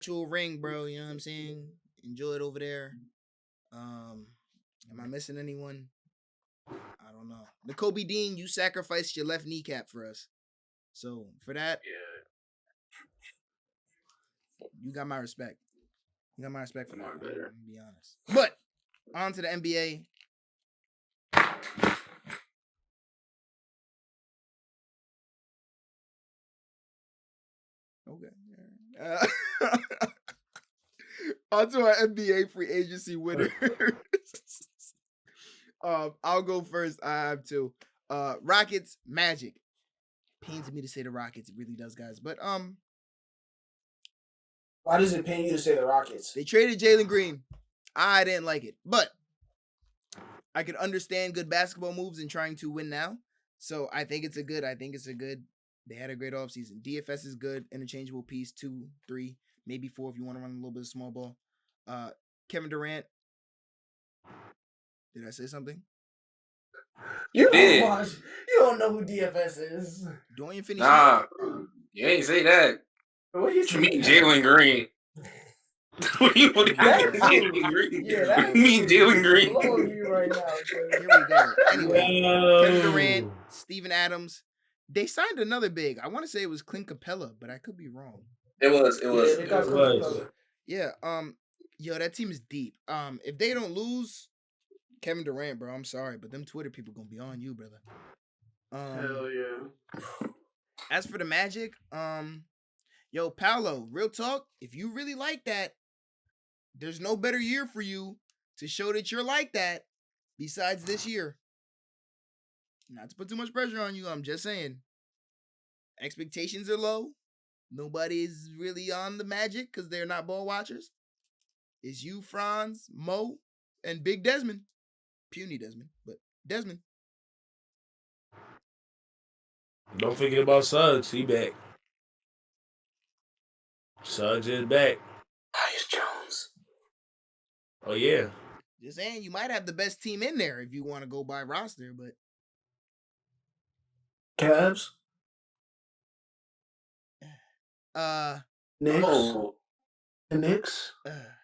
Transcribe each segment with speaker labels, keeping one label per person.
Speaker 1: actual ring, bro. You know what I'm saying? Enjoy it over there. Am I missing anyone? I don't know. The Kobe Dean, you sacrificed your left kneecap for us. So for that, you got my respect. You got my respect for that. I'm gonna be honest. But on to the NBA. Okay. On to our NBA free agency winners. I'll go first. I have two. Rockets, Magic. Pains me to say the Rockets. It really does, guys. But
Speaker 2: why does it pain you to say the Rockets?
Speaker 1: They traded Jalen Green. I didn't like it, but I could understand good basketball moves and trying to win now. So I think it's a good. They had a great offseason. DFS is good. Interchangeable piece. 2, 3, maybe 4 if you want to run a little bit of small ball. Kevin Durant. Did I say something?
Speaker 2: You don't know who DFS is.
Speaker 1: Dorian Finney-Smith.
Speaker 3: Nah, you ain't say that.
Speaker 2: What you
Speaker 3: mean Jalen Green? What do you mean Jalen Green?
Speaker 2: Yeah,
Speaker 3: you mean Jalen Green?
Speaker 2: Blowing you right now.
Speaker 1: Here we go. Anyway, Kevin Durant, Steven Adams. They signed another big. I want to say it was Clint Capella, but I could be wrong.
Speaker 3: It was.
Speaker 1: Yeah. Yo, that team is deep. If they don't lose Kevin Durant, bro, I'm sorry, but them Twitter people gonna be on you, brother.
Speaker 2: Hell yeah.
Speaker 1: As for the Magic, yo, Paolo, real talk, if you really like that, there's no better year for you to show that you're like that besides this year. Not to put too much pressure on you, I'm just saying. Expectations are low. Nobody's really on the Magic because they're not ball watchers. It's you, Franz, Mo, and Big Desmond. Puny Desmond, but Desmond.
Speaker 4: Don't forget about Suggs. He back. Suggs is back.
Speaker 2: Tyus Jones.
Speaker 4: Oh, yeah.
Speaker 1: Just saying, you might have the best team in there if you want to go by roster, but...
Speaker 2: Cavs?
Speaker 3: Knicks?
Speaker 2: No. The Knicks?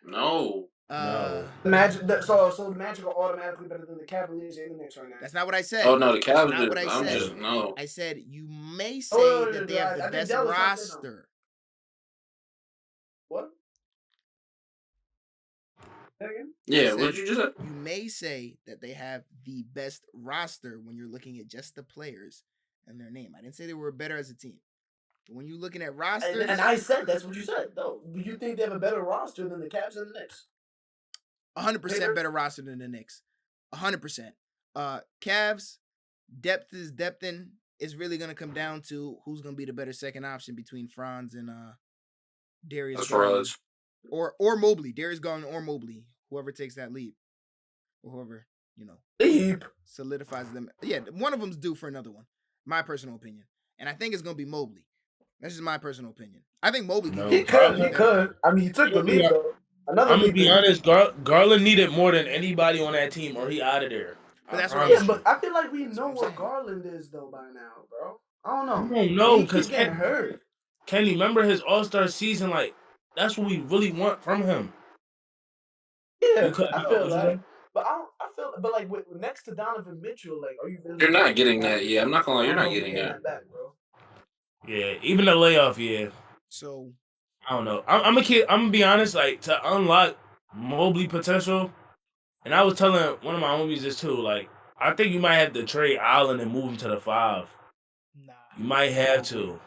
Speaker 3: No.
Speaker 2: Magic. So the Magic are automatically better than the Cavaliers and the Knicks right now.
Speaker 1: That's not what I said.
Speaker 3: Oh no, the Cavs.
Speaker 1: Not what I said.
Speaker 3: No.
Speaker 1: I said you may say that they have the best roster.
Speaker 2: What? Again?
Speaker 3: Yeah, what did you just say?
Speaker 1: You may say that they have the best roster when you're looking at just the players and their name. I didn't say they were better as a team. But when you're looking at rosters,
Speaker 2: and I said that's what you said. No, you think they have a better roster than the Cavs and the Knicks?
Speaker 1: 100% better roster than the Knicks. 100%. Cavs, depth is depthing. It's really going to come down to who's going to be the better second option between Franz and Darius Garland. Or Mobley. Darius Garland or Mobley. Whoever takes that leap. Or whoever,
Speaker 2: leap
Speaker 1: solidifies them. Yeah, one of them's due for another one. My personal opinion. And I think it's going to be Mobley. That's just my personal opinion. I think Mobley can.
Speaker 2: He could. I mean, he took the lead, though.
Speaker 4: I'm going to be honest. Garland needed more than anybody on that team, or he out of there.
Speaker 1: But that's what
Speaker 2: but I feel like we know what Garland is, though, by now, bro. I don't know.
Speaker 4: I don't know, because
Speaker 2: getting hurt.
Speaker 4: Kenny, remember his All-Star season? Like, that's what we really want from him.
Speaker 2: Yeah, I feel that. But like next to Donovan Mitchell, like, are you really?
Speaker 3: You're not getting that. Yeah, I'm not gonna lie. You're not getting that
Speaker 2: back, bro.
Speaker 4: Yeah, even the layoff. Yeah.
Speaker 1: So
Speaker 4: I don't know. I'm gonna be honest. Like, to unlock Mobley potential, and I was telling one of my homies this too. Like, I think you might have to trade Allen and move him to the 5.
Speaker 1: Nah,
Speaker 4: you might have to.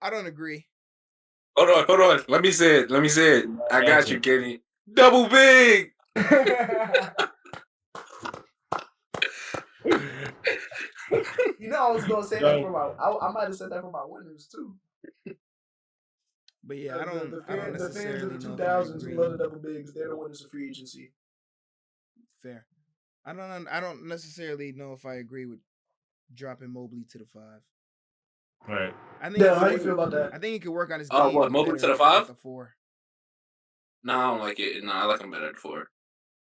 Speaker 1: I don't agree.
Speaker 3: Hold on. Let me say it. I got you, Kenny. Double big.
Speaker 2: I was gonna say that for I might have said that for my winners too.
Speaker 1: But yeah, I don't.
Speaker 2: The fans of the 2000s who love the double bigs, they're the winners of free agency.
Speaker 1: Fair. I don't necessarily know if I agree with dropping Mobley to the 5.
Speaker 4: Right.
Speaker 2: I think. How you feel about that?
Speaker 1: I think he could work on his game.
Speaker 3: What, Mobley to the 5?
Speaker 1: The 4.
Speaker 3: No, I don't like it. No, I like him better at 4.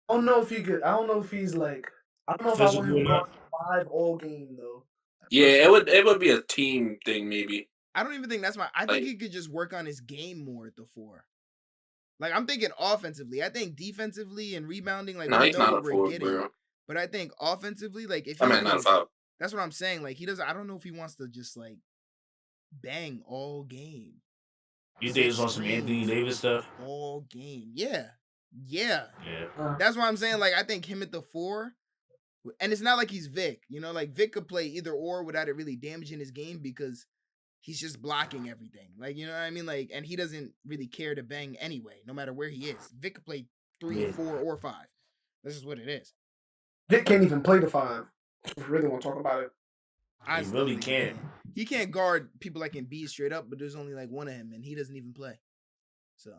Speaker 2: I don't know if he could. I don't know if he's like. I don't know if I want him to go 5 all game though.
Speaker 3: Yeah, it would be a team thing maybe.
Speaker 1: I don't even think that's I think he could just work on his game more at the 4. Like I'm thinking offensively. I think defensively and rebounding, like
Speaker 3: No,
Speaker 1: we
Speaker 3: he's
Speaker 1: know
Speaker 3: not
Speaker 1: what
Speaker 3: a
Speaker 1: we're
Speaker 3: four,
Speaker 1: getting.
Speaker 3: bro.
Speaker 1: But I think offensively, like if
Speaker 3: I
Speaker 1: he
Speaker 3: mean, not a
Speaker 1: can,
Speaker 3: five.
Speaker 1: that's what I'm saying. Like he doesn't. I don't know if he wants to just like bang all game.
Speaker 4: You think it's on some Anthony Davis stuff?
Speaker 1: All game, yeah.
Speaker 4: Yeah.
Speaker 1: That's why I'm saying. Like I think him at the 4, and it's not like he's Vic. You know, like Vic could play either or without it really damaging his game because he's just blocking everything. Like, you know what I mean? Like, and he doesn't really care to bang anyway, no matter where he is. Vic could play 3, 4, or 5. This is what it is.
Speaker 2: Vic can't even play the 5. If you really want to talk about it.
Speaker 1: I
Speaker 4: He
Speaker 1: still
Speaker 4: really
Speaker 1: think
Speaker 4: can't.
Speaker 1: He can't guard people like Embiid straight up, but there's only like one of him, and he doesn't even play. So,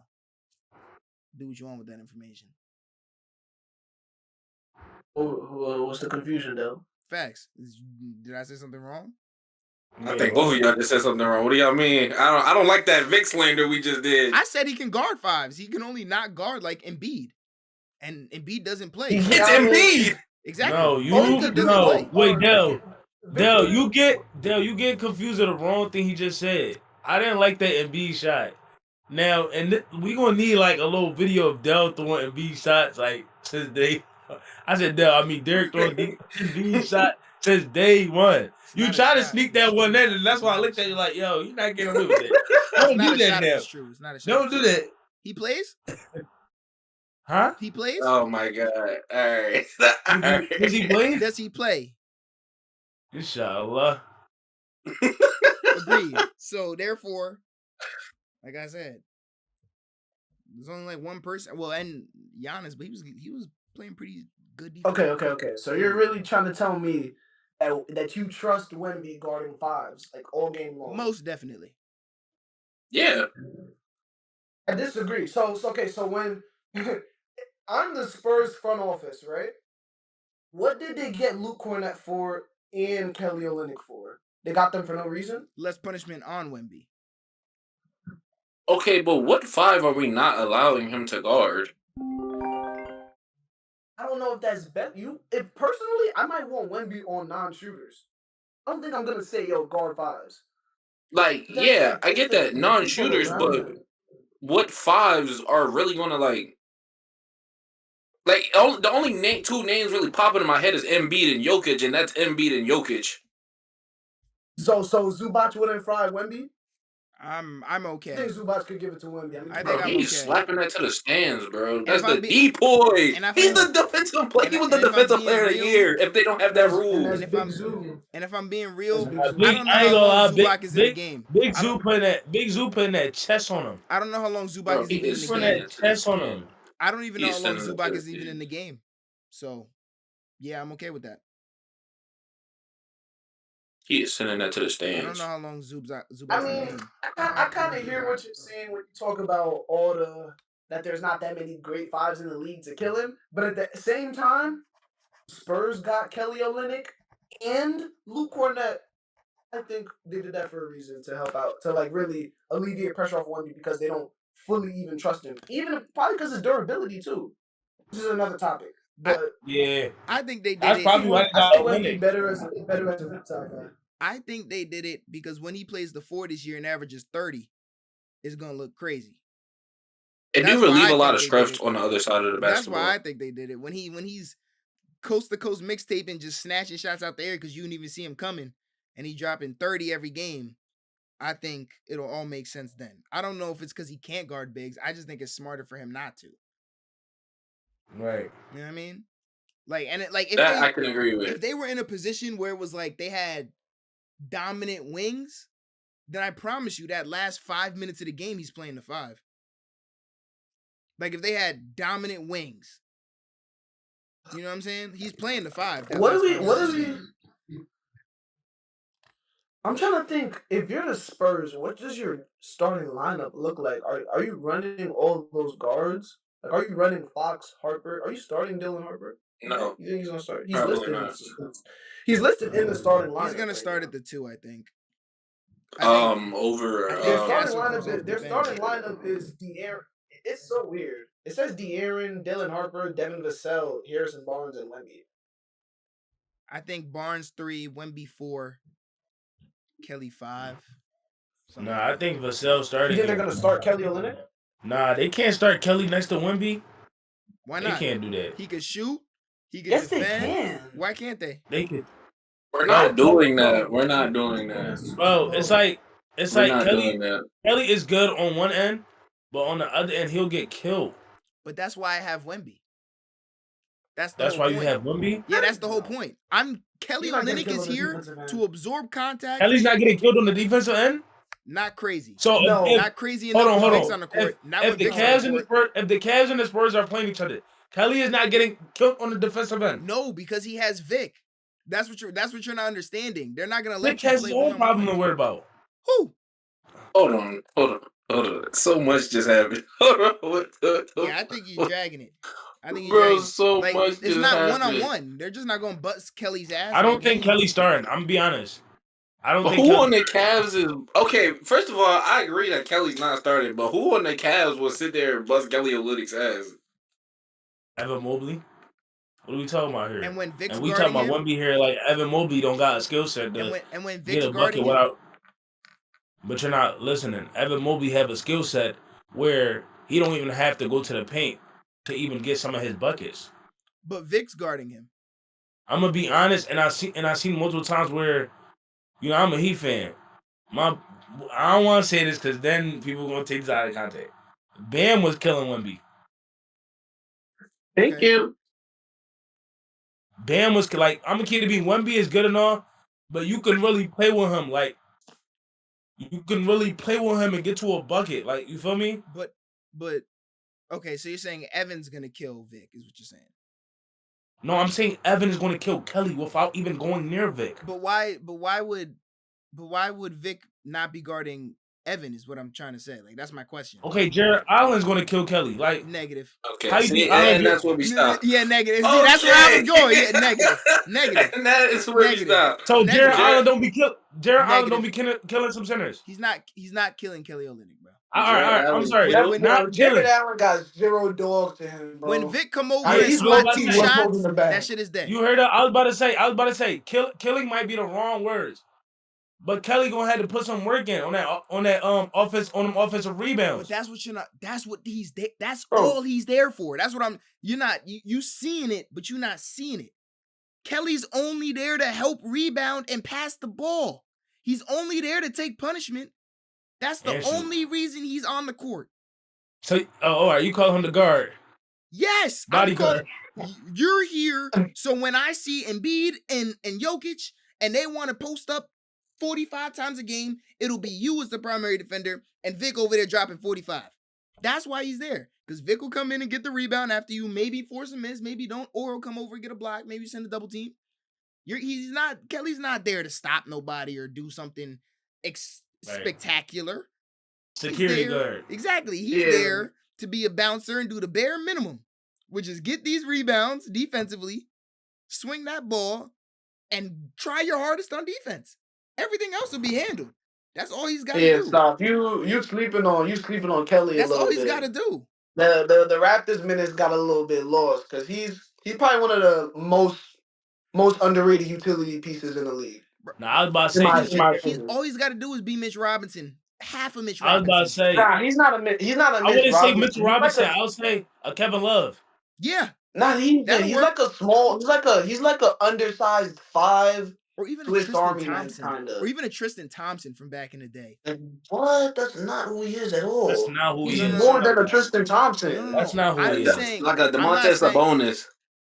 Speaker 1: do what you want with that information.
Speaker 2: What's the confusion, though?
Speaker 1: Facts. Did I say something wrong?
Speaker 3: I think both of y'all just said something wrong. What do y'all mean? I don't like that Vic slander we just did.
Speaker 1: I said he can guard 5s. He can only not guard like Embiid, and Embiid doesn't play.
Speaker 3: It's Embiid.
Speaker 1: Exactly.
Speaker 4: No, wait, Dell, you get confused with the wrong thing he just said. I didn't like that Embiid shot. Now, and we gonna need like a little video of Dell throwing Embiid shots like since day. I said Dell. I mean Derek throwing Embiid shot since day one. You try to sneak that one in, and that's why I looked at you like, yo, you're not getting away with it. Don't do that now.
Speaker 1: It's true. It's not a shot.
Speaker 4: Don't do that.
Speaker 1: He plays?
Speaker 4: Huh?
Speaker 1: He plays?
Speaker 3: Oh my god! All right.
Speaker 4: Does he play?
Speaker 1: Does he play?
Speaker 4: Inshallah.
Speaker 1: Agreed. So therefore, like I said, there's only like one person. Well, and Giannis, but he was playing pretty good defense.
Speaker 2: Okay. So you're really trying to tell me that you trust Wemby guarding 5s like all game long?
Speaker 1: Most definitely.
Speaker 3: Yeah.
Speaker 2: I disagree. So when I'm the Spurs front office, right? What did they get Luke Cornett for and Kelly Olynyk for? They got them for no reason?
Speaker 1: Less punishment on Wemby.
Speaker 3: Okay, but what 5 are we not allowing him to guard?
Speaker 2: I don't know if that's better. If personally, I might want Wemby on non-shooters. I don't think I'm gonna say guard 5s.
Speaker 3: Like, yeah, I get that non-shooters, but what 5s are really gonna like? The only 2 names really popping in my head is Embiid and Jokic, and that's Embiid and Jokic.
Speaker 2: So Zubac wouldn't fry Wemby?
Speaker 1: I'm okay.
Speaker 2: I think Zubac could give it to Wemby.
Speaker 1: I think
Speaker 3: he's slapping that to the stands, bro. That's the
Speaker 1: depoy.
Speaker 3: He's the defensive player. He was the defensive player of the year. If they don't have that rule,
Speaker 1: and if I'm being real,
Speaker 4: I don't know how long
Speaker 1: Zubac is in the game.
Speaker 4: Big Zoo putting that chest on him.
Speaker 1: I don't know how long Zubac is even in the game.
Speaker 4: That chest on him.
Speaker 1: I don't even know how long Zubac is even in the game. So, yeah, I'm okay with that.
Speaker 3: He is sending that to the stands.
Speaker 1: I don't know how long Zubac is in the game.
Speaker 2: I kind of hear what you're saying when you talk about that there's not that many great 5s in the league to kill him. But at the same time, Spurs got Kelly Olynyk and Luke Cornett. I think they did that for a reason, to help out, to like really alleviate pressure off Wemby because they don't fully even trust him. Probably because of durability too. This is another topic. But
Speaker 1: I think they did
Speaker 4: That's
Speaker 1: it.
Speaker 4: probably why
Speaker 2: I think he's better as a flip side guy.
Speaker 1: I think they did it because when he plays the 4 this year and averages 30, it's gonna look crazy.
Speaker 3: It do relieve a lot of stress on the other side of the basketball.
Speaker 1: That's why I think they did it. When he's coast to coast mixtaping, just snatching shots out the air because you didn't even see him coming, and he dropping 30 every game. I think it'll all make sense then. I don't know if it's because he can't guard bigs. I just think it's smarter for him not to.
Speaker 4: Right.
Speaker 1: You know what I mean? Like, and it, like
Speaker 3: I can agree with.
Speaker 1: If they were in a position where it was like they had dominant wings, then I promise you that last 5 minutes of the game, he's playing the 5. Like if they had dominant wings, you know what I'm saying? He's playing the 5.
Speaker 2: What is he? I'm trying to think. If you're the Spurs, what does your starting lineup look like? Are you running all those guards? Like, are you running Fox, Harper? Are you starting Dylan Harper?
Speaker 3: No.
Speaker 2: You think he's gonna start? He's
Speaker 3: Probably
Speaker 2: listed.
Speaker 3: not.
Speaker 2: He's listed in the starting lineup.
Speaker 1: He's gonna start at the 2, I think.
Speaker 2: Their starting lineup is De'Aaron. It's so weird. It says De'Aaron, Dylan Harper, Devin Vassell, Harrison Barnes, and Wemby.
Speaker 1: I think Barnes 3, Wemby 4, Kelly 5.
Speaker 4: No, I think Vassell started.
Speaker 2: You think they're gonna start Kelly Olynyk?
Speaker 4: Nah, they can't start Kelly next to Wemby.
Speaker 1: Why
Speaker 4: They
Speaker 1: not?
Speaker 4: can't do that.
Speaker 1: He could shoot. He could
Speaker 2: Yes, they
Speaker 1: defend.
Speaker 2: can.
Speaker 1: Why can't they?
Speaker 4: They could.
Speaker 3: We're
Speaker 4: Bro,
Speaker 3: not doing that. We're not doing that.
Speaker 4: Bro, it's like
Speaker 3: We're not
Speaker 4: Kelly.
Speaker 3: doing that.
Speaker 4: Kelly is good on one end, but on the other end, he'll get killed.
Speaker 1: But that's why I have Wemby. That's the
Speaker 4: That's
Speaker 1: whole
Speaker 4: why
Speaker 1: point.
Speaker 4: you have Wemby.
Speaker 1: Yeah, that's the whole point. Kelly
Speaker 2: He's not getting
Speaker 1: Olynyk
Speaker 2: killed
Speaker 1: is
Speaker 2: on the
Speaker 1: here
Speaker 2: defensive end.
Speaker 1: to absorb contact.
Speaker 4: Kelly's not getting killed on the defensive end.
Speaker 1: Not crazy.
Speaker 4: So
Speaker 2: No.
Speaker 1: Not crazy enough
Speaker 4: hold
Speaker 1: when Vic's
Speaker 4: on.
Speaker 1: on the court. Not
Speaker 4: If
Speaker 1: when
Speaker 4: the
Speaker 1: Vic's on
Speaker 4: Cavs
Speaker 1: the
Speaker 4: and the
Speaker 1: court.
Speaker 4: Spurs, if the Cavs and the Spurs are playing each other, Kelly is not getting killed on the defensive end.
Speaker 1: No, because he has Vic. That's what you're not understanding. They're not gonna let
Speaker 4: Vic
Speaker 1: you
Speaker 4: has
Speaker 1: play
Speaker 4: his own problem to
Speaker 1: one-on-one.
Speaker 4: worry about.
Speaker 1: Who?
Speaker 3: Hold on. So much just happened. Hold on. What the
Speaker 1: Yeah, I think you're dragging it. I think you're
Speaker 3: Bro,
Speaker 1: dragging it.
Speaker 3: so
Speaker 1: Like,
Speaker 3: much
Speaker 1: it's
Speaker 3: just
Speaker 1: not
Speaker 3: happened.
Speaker 1: one-on-one. They're just not gonna bust Kelly's ass.
Speaker 4: I
Speaker 1: all
Speaker 4: don't think
Speaker 1: game.
Speaker 4: Kelly's starting. I'm gonna be honest. I don't
Speaker 3: But
Speaker 4: think
Speaker 3: who
Speaker 4: Kelly.
Speaker 3: on the Cavs is okay? First of all, I agree that Kelly's not starting, but who on the Cavs will sit there and bust Kelly Olynyk's ass?
Speaker 4: Evan Mobley. What are we talking about here?
Speaker 1: And when Vic's
Speaker 4: we talking
Speaker 1: guarding
Speaker 4: about
Speaker 1: him,
Speaker 4: Wemby here, like Evan Mobley don't got a skill set to
Speaker 1: and when
Speaker 4: get
Speaker 1: Vic's
Speaker 4: a
Speaker 1: guarding
Speaker 4: bucket
Speaker 1: him,
Speaker 4: without. But you're not listening. Evan Mobley have a skill set where he don't even have to go to the paint to even get some of his buckets.
Speaker 1: but Vic's guarding him.
Speaker 4: I'm gonna be honest, and I seen multiple times where, I'm a Heat fan. I don't want to say this because then people gonna take this out of context. Bam was killing Wemby.
Speaker 3: Thank you.
Speaker 4: Bam was like, I'm gonna keep it being Wemby is good and all, but you can really play with him. Like, you can really play with him and get to a bucket. Like, you feel me?
Speaker 1: But okay, so you're saying Evan's gonna kill Vic, is what you're saying.
Speaker 4: No, I'm saying Evan is going to kill Kelly without even going near Vic.
Speaker 1: But why would Vic not be guarding Evan is what I'm trying to say. Like, that's my question.
Speaker 4: Okay, Jared Allen's going to kill Kelly. Like,
Speaker 1: Negative.
Speaker 3: Okay,
Speaker 4: How you
Speaker 3: see,
Speaker 4: think Allen
Speaker 3: and
Speaker 4: did-
Speaker 3: that's where we stop.
Speaker 1: Yeah, negative. See, that's where I was going. Yeah, negative. Negative.
Speaker 3: And that is where
Speaker 1: Negative.
Speaker 3: we stop.
Speaker 4: so
Speaker 1: Negative.
Speaker 4: Jared Allen don't be kill. Jared Allen
Speaker 1: Negative.
Speaker 4: don't be killing some centers.
Speaker 1: He's not killing Kelly Olynyk, bro.
Speaker 4: All right. I'm sorry.
Speaker 1: When-
Speaker 4: not killing.
Speaker 2: Jared Allen got 0 dogs to him, bro.
Speaker 1: When Vic come over
Speaker 2: I mean,
Speaker 1: and
Speaker 2: he's
Speaker 1: spot
Speaker 2: low-key
Speaker 1: two
Speaker 2: worth
Speaker 1: shots,
Speaker 2: holding the bag.
Speaker 1: that shit is dead.
Speaker 4: You heard that? I was about to say, killing might be the wrong words, but Kelly gonna have to put some work in on that offensive rebounds.
Speaker 1: But that's what you're not. That's what he's. That's
Speaker 2: Bro.
Speaker 1: all he's there for. That's what I'm. You're not. You seeing it, but you're not seeing it. Kelly's only there to help rebound and pass the ball. He's only there to take punishment. That's the
Speaker 4: And shoot.
Speaker 1: only reason he's on the court.
Speaker 4: So, all right, you call him the guard,
Speaker 1: Yes,
Speaker 4: bodyguard.
Speaker 1: You're here, so when I see Embiid and Jokic and they want to post up 45 times a game, it'll be you as the primary defender and Vic over there dropping 45. That's why he's there. Because Vic will come in and get the rebound after you, maybe force a miss, maybe don't, or he'll come over and get a block, maybe send a double team. Kelly's not there to stop nobody or do something spectacular.
Speaker 4: Security guard.
Speaker 1: Exactly. He's there to be a bouncer and do the bare minimum, which is get these rebounds defensively, swing that ball, and try your hardest on defense. Everything else will be handled. That's all he's got to do.
Speaker 2: Stop. You sleeping on Kelly
Speaker 1: That's
Speaker 2: a little
Speaker 1: all
Speaker 2: bit.
Speaker 1: he's got to do.
Speaker 2: The Raptors minutes got a little bit lost because he's probably one of the most underrated utility pieces in the league.
Speaker 4: Now I was about to say,
Speaker 1: all he's got to do is be Mitch Robinson. Half of Mitch
Speaker 4: I was
Speaker 1: Robinson.
Speaker 4: about to say,
Speaker 2: nah, he's not a Mitch
Speaker 4: I wouldn't say Mitch
Speaker 2: Robinson.
Speaker 4: Robinson. I would say a Kevin Love.
Speaker 1: Yeah.
Speaker 2: Nah, he's like a small. He's like a undersized 5.
Speaker 1: Or even
Speaker 2: Swiss
Speaker 1: a Tristan
Speaker 2: Army
Speaker 1: Thompson.
Speaker 2: man, kinda.
Speaker 1: Or even a Tristan Thompson from back in the day.
Speaker 2: What? That's not who he is at all.
Speaker 4: That's not who he
Speaker 2: He's
Speaker 4: is.
Speaker 2: more than a Tristan Thompson.
Speaker 4: That's not who he
Speaker 1: is.
Speaker 4: is.
Speaker 3: Like a DeMontis Sabonis.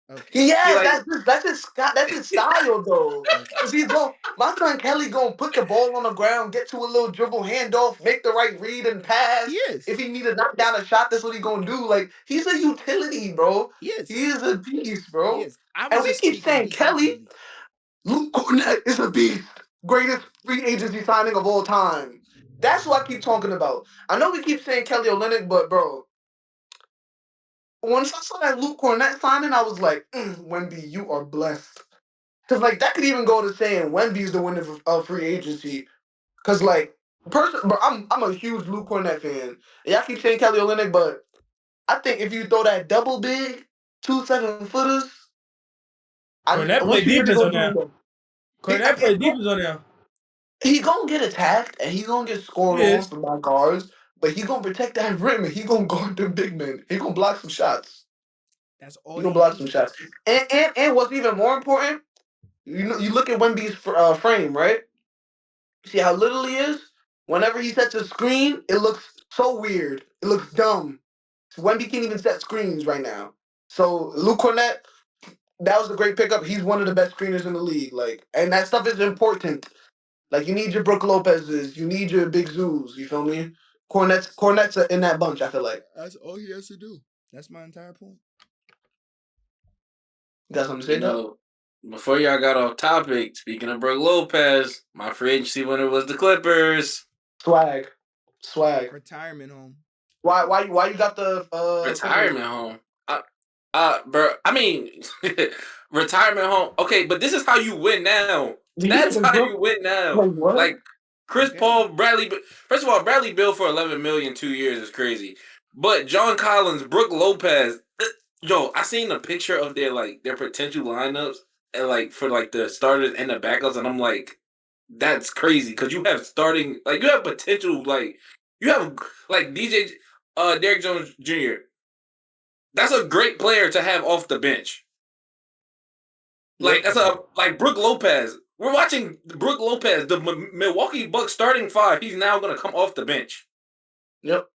Speaker 1: Okay.
Speaker 2: Yeah, that's his style though. Cause my son Kelly gonna put the ball on the ground, get to a little dribble handoff, make the right read and pass.
Speaker 1: He is.
Speaker 2: If he need to knock down a shot, that's what he gonna do. Like he's a utility, bro.
Speaker 1: He is.
Speaker 2: He is a beast, bro.
Speaker 1: He is.
Speaker 2: And we keep saying Kelly, Luke Cornett is a beast. Greatest free agency signing of all time. That's what I keep talking about. I know we keep saying Kelly Olynyk, but bro, once I saw that Luke Cornett signing, I was like, Wemby, you are blessed. Because, like, that could even go to saying Wemby's the winner of free agency. Because, like, bro, I'm a huge Luke Cornett fan. Y'all keep saying Kelly Olynyk, but I think if you throw that double big, 2 7-footers,
Speaker 4: Cornett play defense on there. Cornett play defense on there.
Speaker 2: He gonna get attacked, and he gonna get scored on by guards. but he gonna protect that rim and he gonna guard them big men. He gonna block some shots.
Speaker 1: That's all
Speaker 2: He
Speaker 1: he
Speaker 2: gonna block some
Speaker 1: needs.
Speaker 2: shots. And what's even more important, you look at Wemby's frame, right? See how little he is? Whenever he sets a screen, it looks so weird. It looks dumb. Wemby can't even set screens right now. So Luke Cornett, that was a great pickup. He's one of the best screeners in the league. Like, and that stuff is important. Like, you need your Brook Lopez's, you need your Big Zoos. You feel me? Cornet's in that bunch. I feel like.
Speaker 1: That's all he has to do. That's my entire point.
Speaker 2: You got something to say,
Speaker 3: You
Speaker 2: though?
Speaker 3: know, before y'all got off topic, speaking of Brook Lopez, my free agency winner was the Clippers.
Speaker 2: Swag.
Speaker 1: Retirement home.
Speaker 2: Why you got the
Speaker 3: Retirement home. Bro, I mean, retirement home. Okay, but this is how you win now. That's how you win now.
Speaker 2: Wait, what?
Speaker 3: Like Chris
Speaker 1: Okay.
Speaker 3: Paul, Bradley. First of all, Bradley Beal for $11 million 2 years is crazy. But John Collins, Brook Lopez. Yo, I seen a picture of their potential lineups and for the starters and the backups, and I'm like, that's crazy because you have you have potential you have DJ Derrick Jones Jr. That's a great player to have off the bench. That's Brook Lopez. We're watching Brook Lopez, the Milwaukee Bucks starting five. He's now going to come off the bench.
Speaker 2: Yep.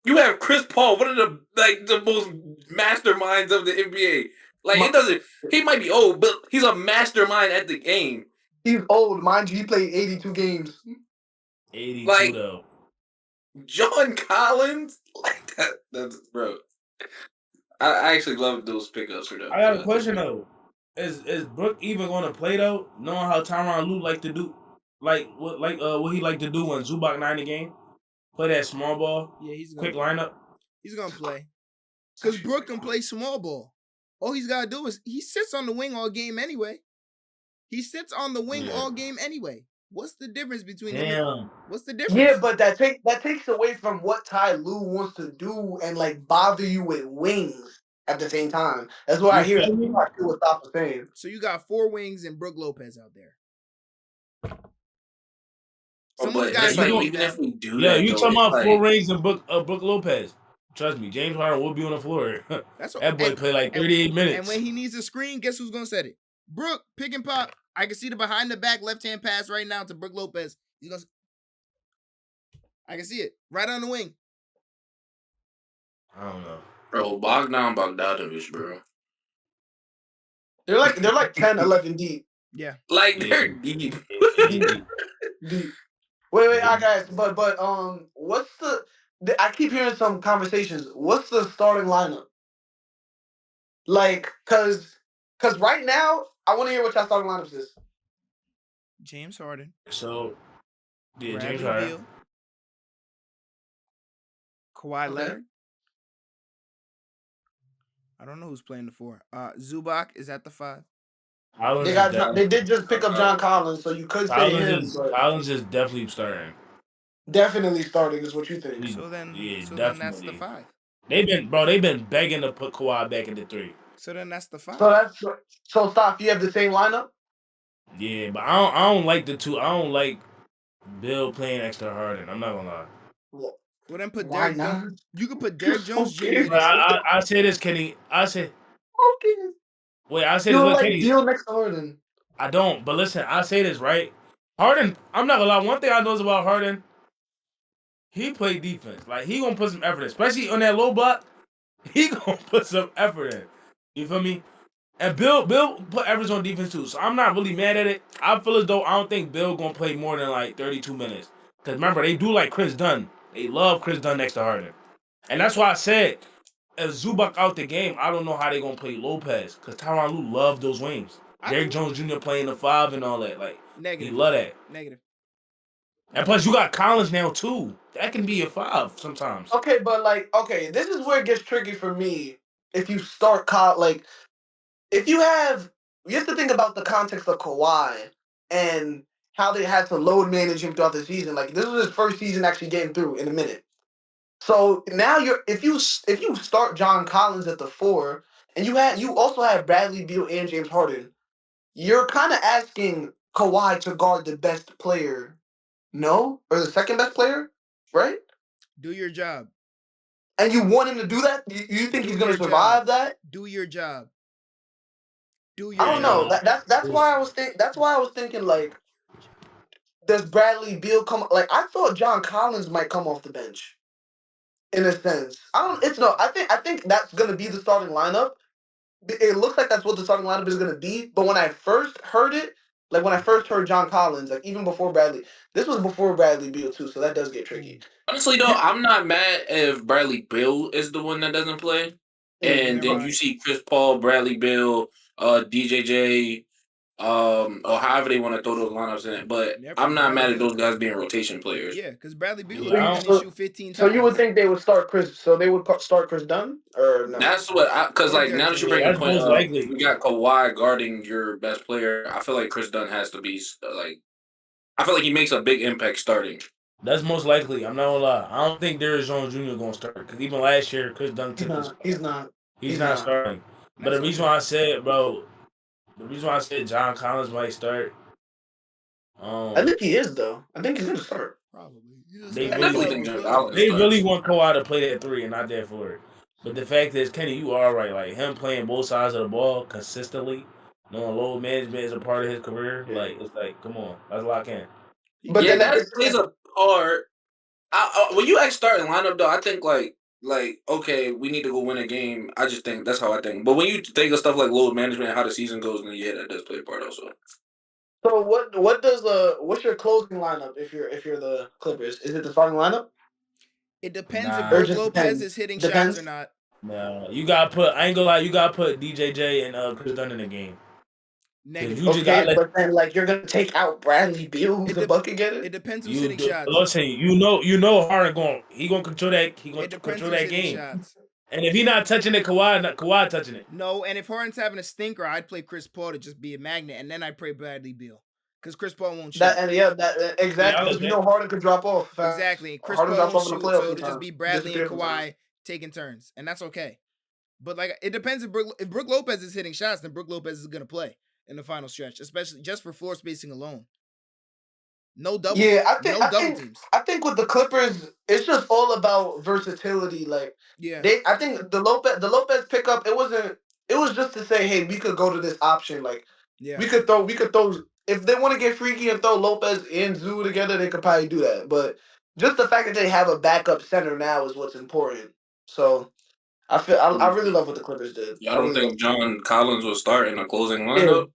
Speaker 3: You have Chris Paul, one of the most masterminds of the NBA. He might be old, but he's a mastermind at the game.
Speaker 2: He's old, mind you. He played 82 games.
Speaker 4: 82 though.
Speaker 3: John Collins, that's bro. I actually love those pickups for them.
Speaker 4: I got a question though. Is Brook even going to play though? Knowing how Tyronn Lue like to do, what he like to do when Zubac not in the game, play that small ball.
Speaker 1: Yeah, he's
Speaker 4: quick lineup.
Speaker 1: He's gonna play because Brook can play small ball. All he's gotta do is he sits on the wing all game anyway. What's the difference between them? What's the difference?
Speaker 2: Yeah, but that takes away from what Ty Lue wants to do and bother you with wings at the same time. That's what I hear. That's what I feel what Stop was saying.
Speaker 1: So you got 4 wings and Brook Lopez out there.
Speaker 3: Someone's got even if we do
Speaker 4: that, you talking about 4 rings and Brook Lopez. Trust me, James Harden will be on the floor. That boy played 38 minutes.
Speaker 1: And when he needs a screen, guess who's gonna set it? Brook, pick and pop. I can see the behind the back left hand pass right now to Brook Lopez. I can see it right on the wing.
Speaker 4: I don't know,
Speaker 3: bro. Bogdanovich, bro.
Speaker 2: They're like 10, 11 deep.
Speaker 1: Yeah,
Speaker 3: they're deep.
Speaker 2: Deep. Wait, I guys, but what's I keep hearing some conversations. What's the starting lineup? Cause right now, I want to hear what y'all starting lineups is.
Speaker 1: James Harden.
Speaker 4: So, yeah,
Speaker 1: Bradley
Speaker 4: James Harden.
Speaker 1: Beal, Kawhi Leonard. I don't know who's playing the 4. Zubac is at the 5.
Speaker 2: They did just pick up John Collins, so you could say him.
Speaker 4: Collins is definitely starting.
Speaker 2: Definitely starting is what you think.
Speaker 1: So then that's the 5.
Speaker 4: They've been begging to put Kawhi back in the 3.
Speaker 1: So then that's the 5.
Speaker 2: So Stop. You have the same lineup.
Speaker 4: Yeah, but I don't like the 2. I don't like Bill playing extra Harden. I'm not gonna lie.
Speaker 1: Well, then put
Speaker 2: Why
Speaker 1: Derrick
Speaker 2: not?
Speaker 1: Jones. You could put Derrick Jones Jr.
Speaker 2: Okay.
Speaker 4: I say this, Kenny. I say.
Speaker 2: Okay.
Speaker 4: Wait, I say
Speaker 2: You
Speaker 4: this.
Speaker 2: don't like
Speaker 4: Kenny.
Speaker 2: Beal next to Harden.
Speaker 4: I don't, but listen, I say this, right? Harden, I'm not gonna lie. One thing I know about Harden, he play defense. He gonna put some effort in, especially on that low block. He gonna put some effort in. You feel me? And Bill put efforts on defense too. So I'm not really mad at it. I feel as though I don't think Bill gonna play more than 32 minutes. Because remember, they do like Chris Dunn. They love Chris Dunn next to Harden. And that's why I said, if Zubac out the game, I don't know how they gonna play Lopez. Because Tyronn Lue loved those wings. Derrick Jones Jr. playing the 5 and all that.
Speaker 1: Negative.
Speaker 4: He love that.
Speaker 1: Negative.
Speaker 4: And plus, you got Collins now too. That can be a 5 sometimes.
Speaker 2: Okay, but this is where it gets tricky for me. If you start if you have to think about the context of Kawhi and how they had to load manage him throughout the season. This was his first season actually getting through in a minute. So now if you start John Collins at the 4 and you also have Bradley Beal and James Harden, you're kind of asking Kawhi to guard the best player, no, or the second best player. right?
Speaker 1: Do your job.
Speaker 2: And you want him to do that? You think
Speaker 1: Do
Speaker 2: he's going
Speaker 1: your
Speaker 2: to survive
Speaker 1: job.
Speaker 2: that?
Speaker 1: Do your job. Do
Speaker 2: I
Speaker 1: your
Speaker 2: don't know.
Speaker 1: job.
Speaker 2: That's why I was thinking like, does Bradley Beal come? Like I thought John Collins might come off the bench. In a sense, I don't. It's no. I think that's gonna be the starting lineup. It looks like that's what the starting lineup is gonna be. But when I first heard it, like when I first heard John Collins, like even before Bradley, this was before Bradley Beal too, so that does get tricky.
Speaker 3: Honestly, though, I'm not mad if Bradley Beal is the one that doesn't play, and
Speaker 1: Never
Speaker 3: then you
Speaker 1: mind.
Speaker 3: see Chris Paul, Bradley Beal, DJJ, or however they want to throw those lineups in. But I'm not
Speaker 1: Bradley
Speaker 3: mad at
Speaker 1: Beal.
Speaker 3: those guys being rotation players.
Speaker 1: Yeah, because Bradley Beal will
Speaker 4: Yeah,
Speaker 1: come
Speaker 4: I
Speaker 1: in and
Speaker 4: don't-
Speaker 1: shoot 15
Speaker 2: So
Speaker 1: times.
Speaker 2: you would think they would start Chris? So they would start Chris Dunn or no?
Speaker 3: That's what because
Speaker 1: Or
Speaker 3: like
Speaker 1: Derrick
Speaker 3: now that you
Speaker 1: Jones.
Speaker 3: bring
Speaker 4: Yeah,
Speaker 3: a
Speaker 4: that's
Speaker 3: point
Speaker 4: most
Speaker 3: up,
Speaker 4: likely.
Speaker 3: we got Kawhi guarding your best player. I feel like Chris Dunn has to be like. I feel like he makes a big impact starting.
Speaker 4: That's most likely. I'm not gonna lie. I don't think Derrick Jones Jr. gonna start because even last year, Chris Dunn took his.
Speaker 2: He's not.
Speaker 4: He's not starting. But
Speaker 1: That's
Speaker 4: the reason why I said, bro, the reason why I said John Collins might start,
Speaker 2: I think he is though. I think he's gonna start.
Speaker 1: Probably.
Speaker 4: They
Speaker 3: I
Speaker 4: really,
Speaker 3: definitely think John Collins
Speaker 4: they
Speaker 3: starts.
Speaker 4: really want Kawhi to play that 3 and not that 4. But the fact is, Kenny, you are right. Like him playing both sides of the ball consistently, knowing load management is a part of his career.
Speaker 2: Yeah.
Speaker 4: Like it's like, come on, let's lock in.
Speaker 2: But
Speaker 3: Yeah,
Speaker 2: then
Speaker 3: that plays a part. When you ask starting lineup though, I think like okay, we need to go win a game. I just think that's how I think. But when you think of stuff like load management and how the season goes, then yeah, that does play a part also.
Speaker 2: So what's your closing lineup if you're the Clippers? Is it the starting lineup?
Speaker 1: It depends if
Speaker 4: Nah.
Speaker 2: Or
Speaker 1: Brook
Speaker 2: just
Speaker 1: Lopez
Speaker 2: depends?
Speaker 1: is hitting
Speaker 2: Depends.
Speaker 1: shots or not.
Speaker 4: No, you gotta put. I ain't gonna lie. You gotta put DJJ and Chris Dunn in the game.
Speaker 1: Negative.
Speaker 4: You just gotta let.
Speaker 2: But then like you're gonna take out Bradley Beal, who's a bucket getter.
Speaker 1: It depends who's
Speaker 4: You
Speaker 1: hitting shots.
Speaker 4: listen. You know Harden going. He gonna control that. He gonna
Speaker 1: It depends
Speaker 4: control
Speaker 1: who's
Speaker 4: that
Speaker 1: hitting
Speaker 4: game.
Speaker 1: shots.
Speaker 4: And if he not touching it, Kawhi touching it.
Speaker 1: No, and if Harden's having a stinker, I'd play Chris Paul to just be a magnet, and then I'd play Bradley Beal because Chris Paul won't shoot.
Speaker 2: Exactly. Because we know Harden could drop off.
Speaker 1: Exactly. Chris
Speaker 2: Harden
Speaker 1: Paul
Speaker 2: drops
Speaker 1: won't
Speaker 2: off in the
Speaker 1: shoot,
Speaker 2: playoffs
Speaker 1: so it'll just
Speaker 2: sometimes.
Speaker 1: be Bradley and
Speaker 2: Disappears sometimes.
Speaker 1: Kawhi taking turns, and that's okay. But like, it depends if Brook Lopez is hitting shots, then Brook Lopez is gonna play in the final stretch, especially just for floor spacing alone. No double.
Speaker 2: Yeah,
Speaker 1: teams.
Speaker 2: I think with the Clippers, it's just all about versatility. Like,
Speaker 1: Yeah.
Speaker 2: I think the Lopez pickup, it was just to say, hey, we could go to this option. Like,
Speaker 1: Yeah.
Speaker 2: we could throw. If they want to get freaky and throw Lopez and Zoo together, they could probably do that. But just the fact that they have a backup center now is what's important. So I really love what the Clippers did.
Speaker 3: I don't think John Collins will start in a closing lineup.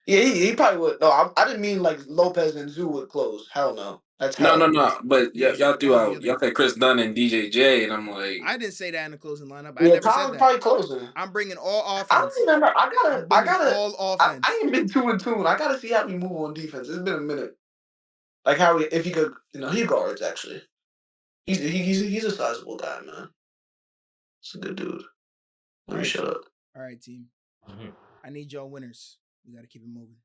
Speaker 2: Yeah, he probably would. No, I didn't mean like Lopez and Zoo would close. Hell no. That's
Speaker 3: No. But
Speaker 1: Yeah,
Speaker 3: y'all threw
Speaker 1: that was
Speaker 3: out.
Speaker 1: the
Speaker 3: Y'all said Chris Dunn and DJJ, and I'm like,
Speaker 1: I didn't say that in the closing lineup.
Speaker 2: Yeah,
Speaker 1: I never
Speaker 2: Collins
Speaker 1: said that.
Speaker 2: probably closing.
Speaker 1: I'm bringing all offense.
Speaker 2: I don't remember. I gotta.
Speaker 1: all offense.
Speaker 2: I ain't been 2 and 2. I gotta see how we move on defense. It's been a minute. Like how if he could, he guards actually. He's a sizable guy, man. He's a good dude. Let me shut up.
Speaker 1: All right, team.
Speaker 4: Mm-hmm.
Speaker 1: I need y'all winners. We got to keep it moving.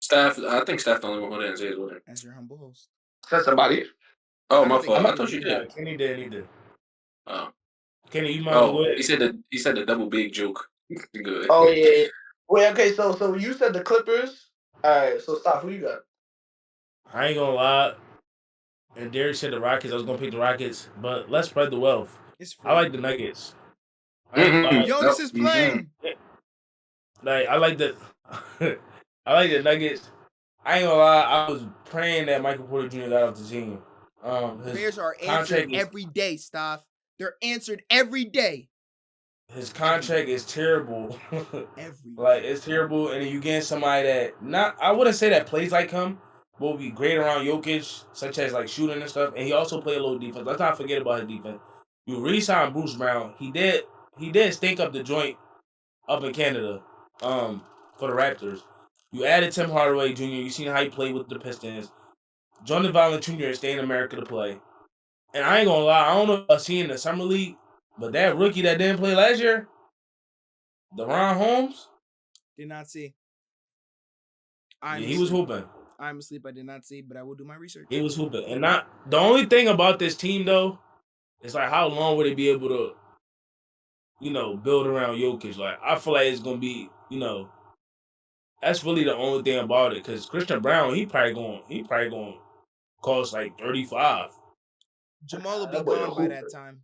Speaker 3: Steph. I think Steph the only one who didn't say his winner.
Speaker 1: As your humble host.
Speaker 2: Said somebody.
Speaker 3: Oh,
Speaker 1: I
Speaker 3: my
Speaker 1: don't think
Speaker 3: fault. I
Speaker 1: he
Speaker 3: thought
Speaker 1: did.
Speaker 3: you did.
Speaker 4: Kenny did.
Speaker 3: Oh.
Speaker 4: Kenny, you might as well go
Speaker 3: Oh,
Speaker 4: ahead.
Speaker 3: he said the double big joke. Good.
Speaker 2: Oh yeah. Wait. Okay. So you said the Clippers. All right. So stop. Who you got?
Speaker 4: I ain't gonna lie. And Derek said the Rockets. I was gonna pick the Rockets, but let's spread the wealth. I like the Nuggets.
Speaker 1: Jonas is playing.
Speaker 4: Like I like the Nuggets. I ain't gonna lie. I was praying that Michael Porter Jr. got off the team. His
Speaker 1: Prayers are answered every day, Staff. They're answered every day.
Speaker 4: His contract is terrible.
Speaker 1: Every
Speaker 4: like it's terrible, and then you get somebody that I wouldn't say that plays like him, but will be great around Jokic, such as like shooting and stuff. And he also play a little defense. Let's not forget about his defense. You re-signed Bruce Brown. He did stink up the joint up in Canada, for the Raptors. You added Tim Hardaway Jr. You seen how he played with the Pistons. Jordan Vaughn Jr. is staying in America to play. And I ain't gonna lie, I don't know if I've seen the summer league, but that rookie that didn't play last year, DeRon Holmes,
Speaker 1: did not see.
Speaker 4: He was hooping.
Speaker 1: I'm asleep. I did not see, but I will do my research.
Speaker 4: He was hooping, and not the only thing about this team though, is like how long would they be able to, build around Jokic? Like I feel like it's gonna be, that's really the only thing about it. Because Christian Brown, he probably going cost like 35.
Speaker 1: Jamal will be
Speaker 2: That boy a
Speaker 1: gone by that
Speaker 2: hooper.
Speaker 1: time.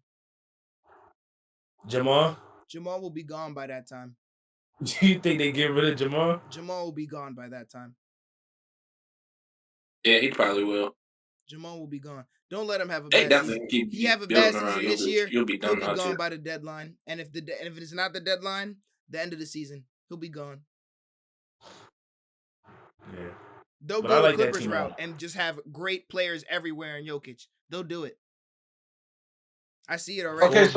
Speaker 4: Jamal?
Speaker 1: Jamal will be gone by that time.
Speaker 4: Do you think they get rid of Jamal?
Speaker 1: Jamal will be gone by that time.
Speaker 3: Yeah, he probably will.
Speaker 1: Jamal will be gone. Don't let him have a
Speaker 3: They
Speaker 1: bad
Speaker 3: definitely
Speaker 1: season.
Speaker 3: keep
Speaker 1: He have a
Speaker 3: building
Speaker 1: bad
Speaker 3: around
Speaker 1: season this
Speaker 3: Jokic.
Speaker 1: year.
Speaker 3: He'll be
Speaker 1: He'll
Speaker 3: done
Speaker 1: be
Speaker 3: now
Speaker 1: gone
Speaker 3: too.
Speaker 1: by the deadline. And if it is not the deadline, the end of the season, he'll be gone.
Speaker 4: Yeah.
Speaker 1: They'll
Speaker 4: But
Speaker 1: go
Speaker 4: I
Speaker 1: the
Speaker 4: like that
Speaker 1: Clippers
Speaker 4: team a
Speaker 1: route
Speaker 4: lot.
Speaker 1: and just have great players everywhere in Jokic. They'll do it. I see it already.
Speaker 2: Okay,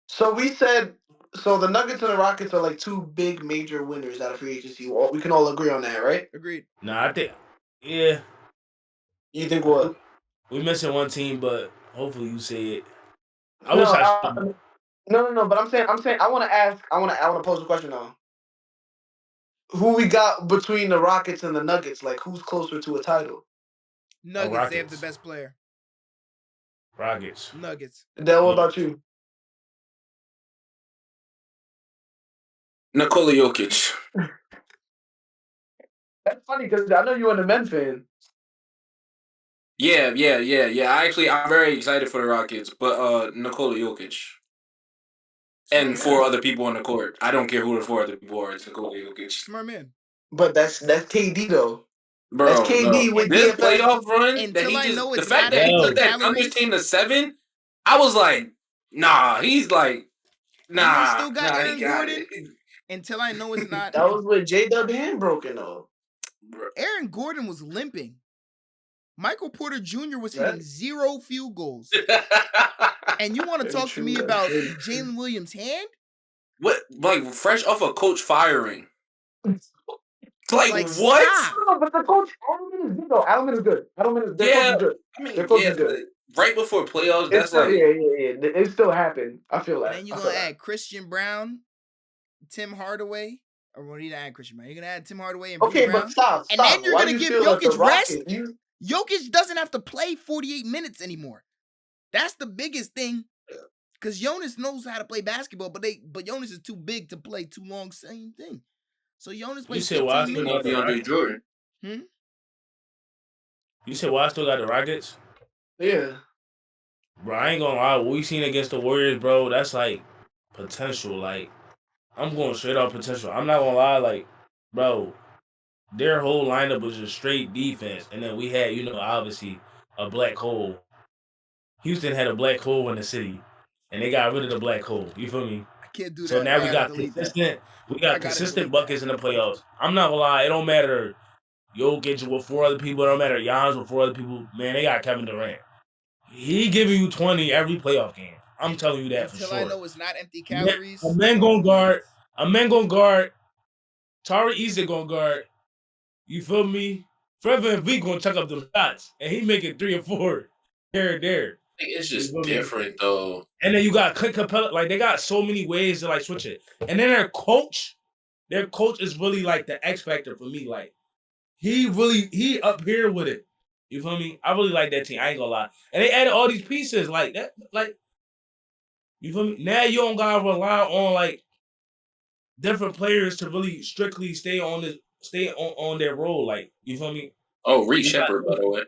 Speaker 2: so we said the Nuggets and the Rockets are like two big major winners out of free agency. We can all agree on that, right?
Speaker 1: Agreed.
Speaker 4: Nah, I think, yeah,
Speaker 2: You think what?
Speaker 4: we missing one team, but hopefully you say it. I
Speaker 2: No,
Speaker 4: wish I should.
Speaker 2: no. But I'm saying, I want to ask. I want to pose a question though. Who we got between the Rockets and the Nuggets? Like, who's closer to a title?
Speaker 1: Nuggets, they have the
Speaker 4: Rockets.
Speaker 1: best player.
Speaker 4: Rockets.
Speaker 1: Nuggets.
Speaker 2: Then what about you?
Speaker 3: Nikola Jokic.
Speaker 2: That's funny because I know you are a Men fan.
Speaker 3: Yeah. I'm very excited for the Rockets, but Nikola Jokic. And
Speaker 1: Smart
Speaker 3: 4
Speaker 1: man.
Speaker 3: other people on the court. I don't care who the 4 other people are. It's Nikola Jokic.
Speaker 1: Smart man.
Speaker 2: But that's KD though.
Speaker 3: Bro,
Speaker 2: That's KD with
Speaker 3: this
Speaker 2: DFS.
Speaker 3: playoff run that
Speaker 1: Until
Speaker 3: he
Speaker 1: I
Speaker 3: just
Speaker 1: know
Speaker 3: the
Speaker 1: it's
Speaker 3: fact
Speaker 1: not
Speaker 3: that he
Speaker 1: empty
Speaker 3: took that Thunder
Speaker 1: calories.
Speaker 3: team to 7, I was like, nah, he's like,
Speaker 1: And they
Speaker 3: nah,
Speaker 1: still got Aaron
Speaker 3: he got
Speaker 1: Gordon.
Speaker 3: it.
Speaker 1: Until I know it's not.
Speaker 2: That was with J-Dub hand broken though.
Speaker 1: Aaron Gordon was limping. Michael Porter Jr. was hitting
Speaker 2: Right.
Speaker 1: 0 field goals. And you want to talk to me about Jalen Williams' hand?
Speaker 3: What? Like fresh off a coach firing? Like what?
Speaker 1: Stop.
Speaker 2: No, but the coach Edelman is good though. Edelman is good. Their coach is good.
Speaker 3: I mean,
Speaker 2: Their coach is good.
Speaker 3: right before playoffs,
Speaker 2: It's
Speaker 3: that's
Speaker 2: still,
Speaker 3: like
Speaker 2: It still happened. I feel that.
Speaker 1: And then you're going to add Christian Brown, Tim Hardaway. Or when you add Christian Brown, you're going to add Tim Hardaway and Bruce Brown.
Speaker 2: But stop.
Speaker 1: And then you're
Speaker 2: Why
Speaker 1: going to
Speaker 2: do you
Speaker 1: give
Speaker 2: feel like the
Speaker 1: Jokic rest.
Speaker 2: Rockets?
Speaker 1: Jokic doesn't have to play 48 minutes anymore. That's the biggest thing. Because Jonas knows how to play basketball, but Jonas is too big to play too long. Same thing. So Jonas plays 15 minutes.
Speaker 3: DeAndre Jordan.
Speaker 4: You said why I still got the Rockets?
Speaker 2: Yeah.
Speaker 4: Bro, I ain't gonna lie. What we seen against the Warriors, bro, that's like potential. Like, I'm going straight off potential. I'm not gonna lie, like, bro, their whole lineup was just straight defense. And then we had, obviously a black hole. Houston had a black hole in the city. And they got rid of the black hole. You feel me?
Speaker 1: I can't do that.
Speaker 4: So now we got consistent buckets in the playoffs. I'm not gonna lie, it don't matter. Jokic with 4 other people, it don't matter. Giannis with 4 other people. Man, they got Kevin Durant. He giving you 20 every playoff game. I'm telling you that for sure.
Speaker 1: Until I know it's not empty calories.
Speaker 4: A man gonna guard. Tari Eason gonna guard. You feel me? Forever V gonna chuck up the shots, and he making 3 or 4 here and there.
Speaker 3: It's just different though.
Speaker 4: And then you got Clint Capella. Like they got so many ways to like switch it. And then their coach is really like the X factor for me. Like he up here with it. You feel me? I really like that team. I ain't gonna lie. And they added all these pieces like that. Like you feel me? Now you don't gotta rely on like different players to really strictly stay on their role. Like you feel me?
Speaker 3: Oh, Reed Shepard, by the way.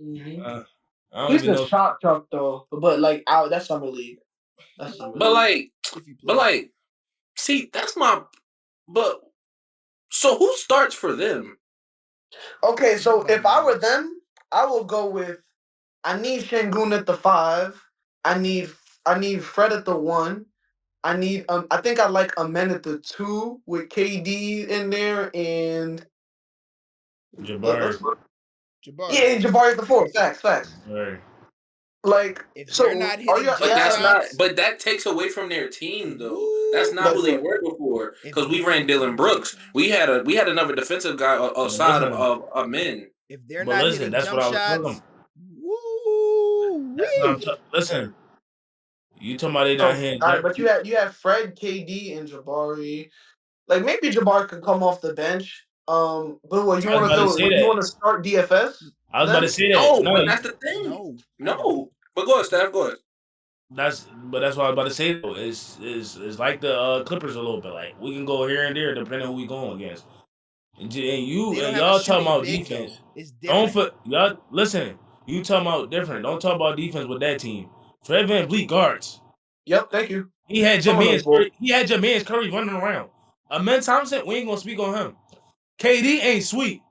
Speaker 2: Mm-hmm.
Speaker 4: I don't
Speaker 2: He's
Speaker 4: even
Speaker 2: a
Speaker 4: know.
Speaker 2: shot truck though, but like out that's summer league.
Speaker 3: But like, see, that's my. But so who starts for them?
Speaker 2: Okay, so if I were them, I will go with. I need Şengün at the 5. I need Fred at the 1. I need I think I like Amen at the 2 with KD in there and
Speaker 4: Jabari.
Speaker 2: Yeah, Jabari at the 4. Facts.
Speaker 4: Right.
Speaker 2: Like
Speaker 1: if
Speaker 2: so,
Speaker 1: they're not hitting
Speaker 3: but that's not. But that takes away from their team, though. That's not who they were before. Because we ran Dylan Brooks. We had another defensive guy outside of Amen.
Speaker 1: If they're not hitting jump shots,
Speaker 2: listen.
Speaker 4: You talking about they not hitting?
Speaker 2: But you have Fred, KD, and Jabari. Like maybe Jabari could come off the bench. But what you want to start DFS?
Speaker 4: I was about to say that.
Speaker 3: No, but that's the thing. No. But go ahead, Steph. Go ahead.
Speaker 4: That's what I was about to say though. It's like the Clippers a little bit. Like we can go here and there depending on who we going against. And y'all talking about defense. Don't y'all listen. You talking about different. Don't talk about defense with that team. Fred VanVleet guards.
Speaker 2: Yep, thank you.
Speaker 4: He had
Speaker 2: Come on,
Speaker 4: Jermaine
Speaker 2: bro.
Speaker 4: Curry. He had Jermaine Curry running around. Amen Thompson, we ain't gonna speak on him. KD ain't sweet.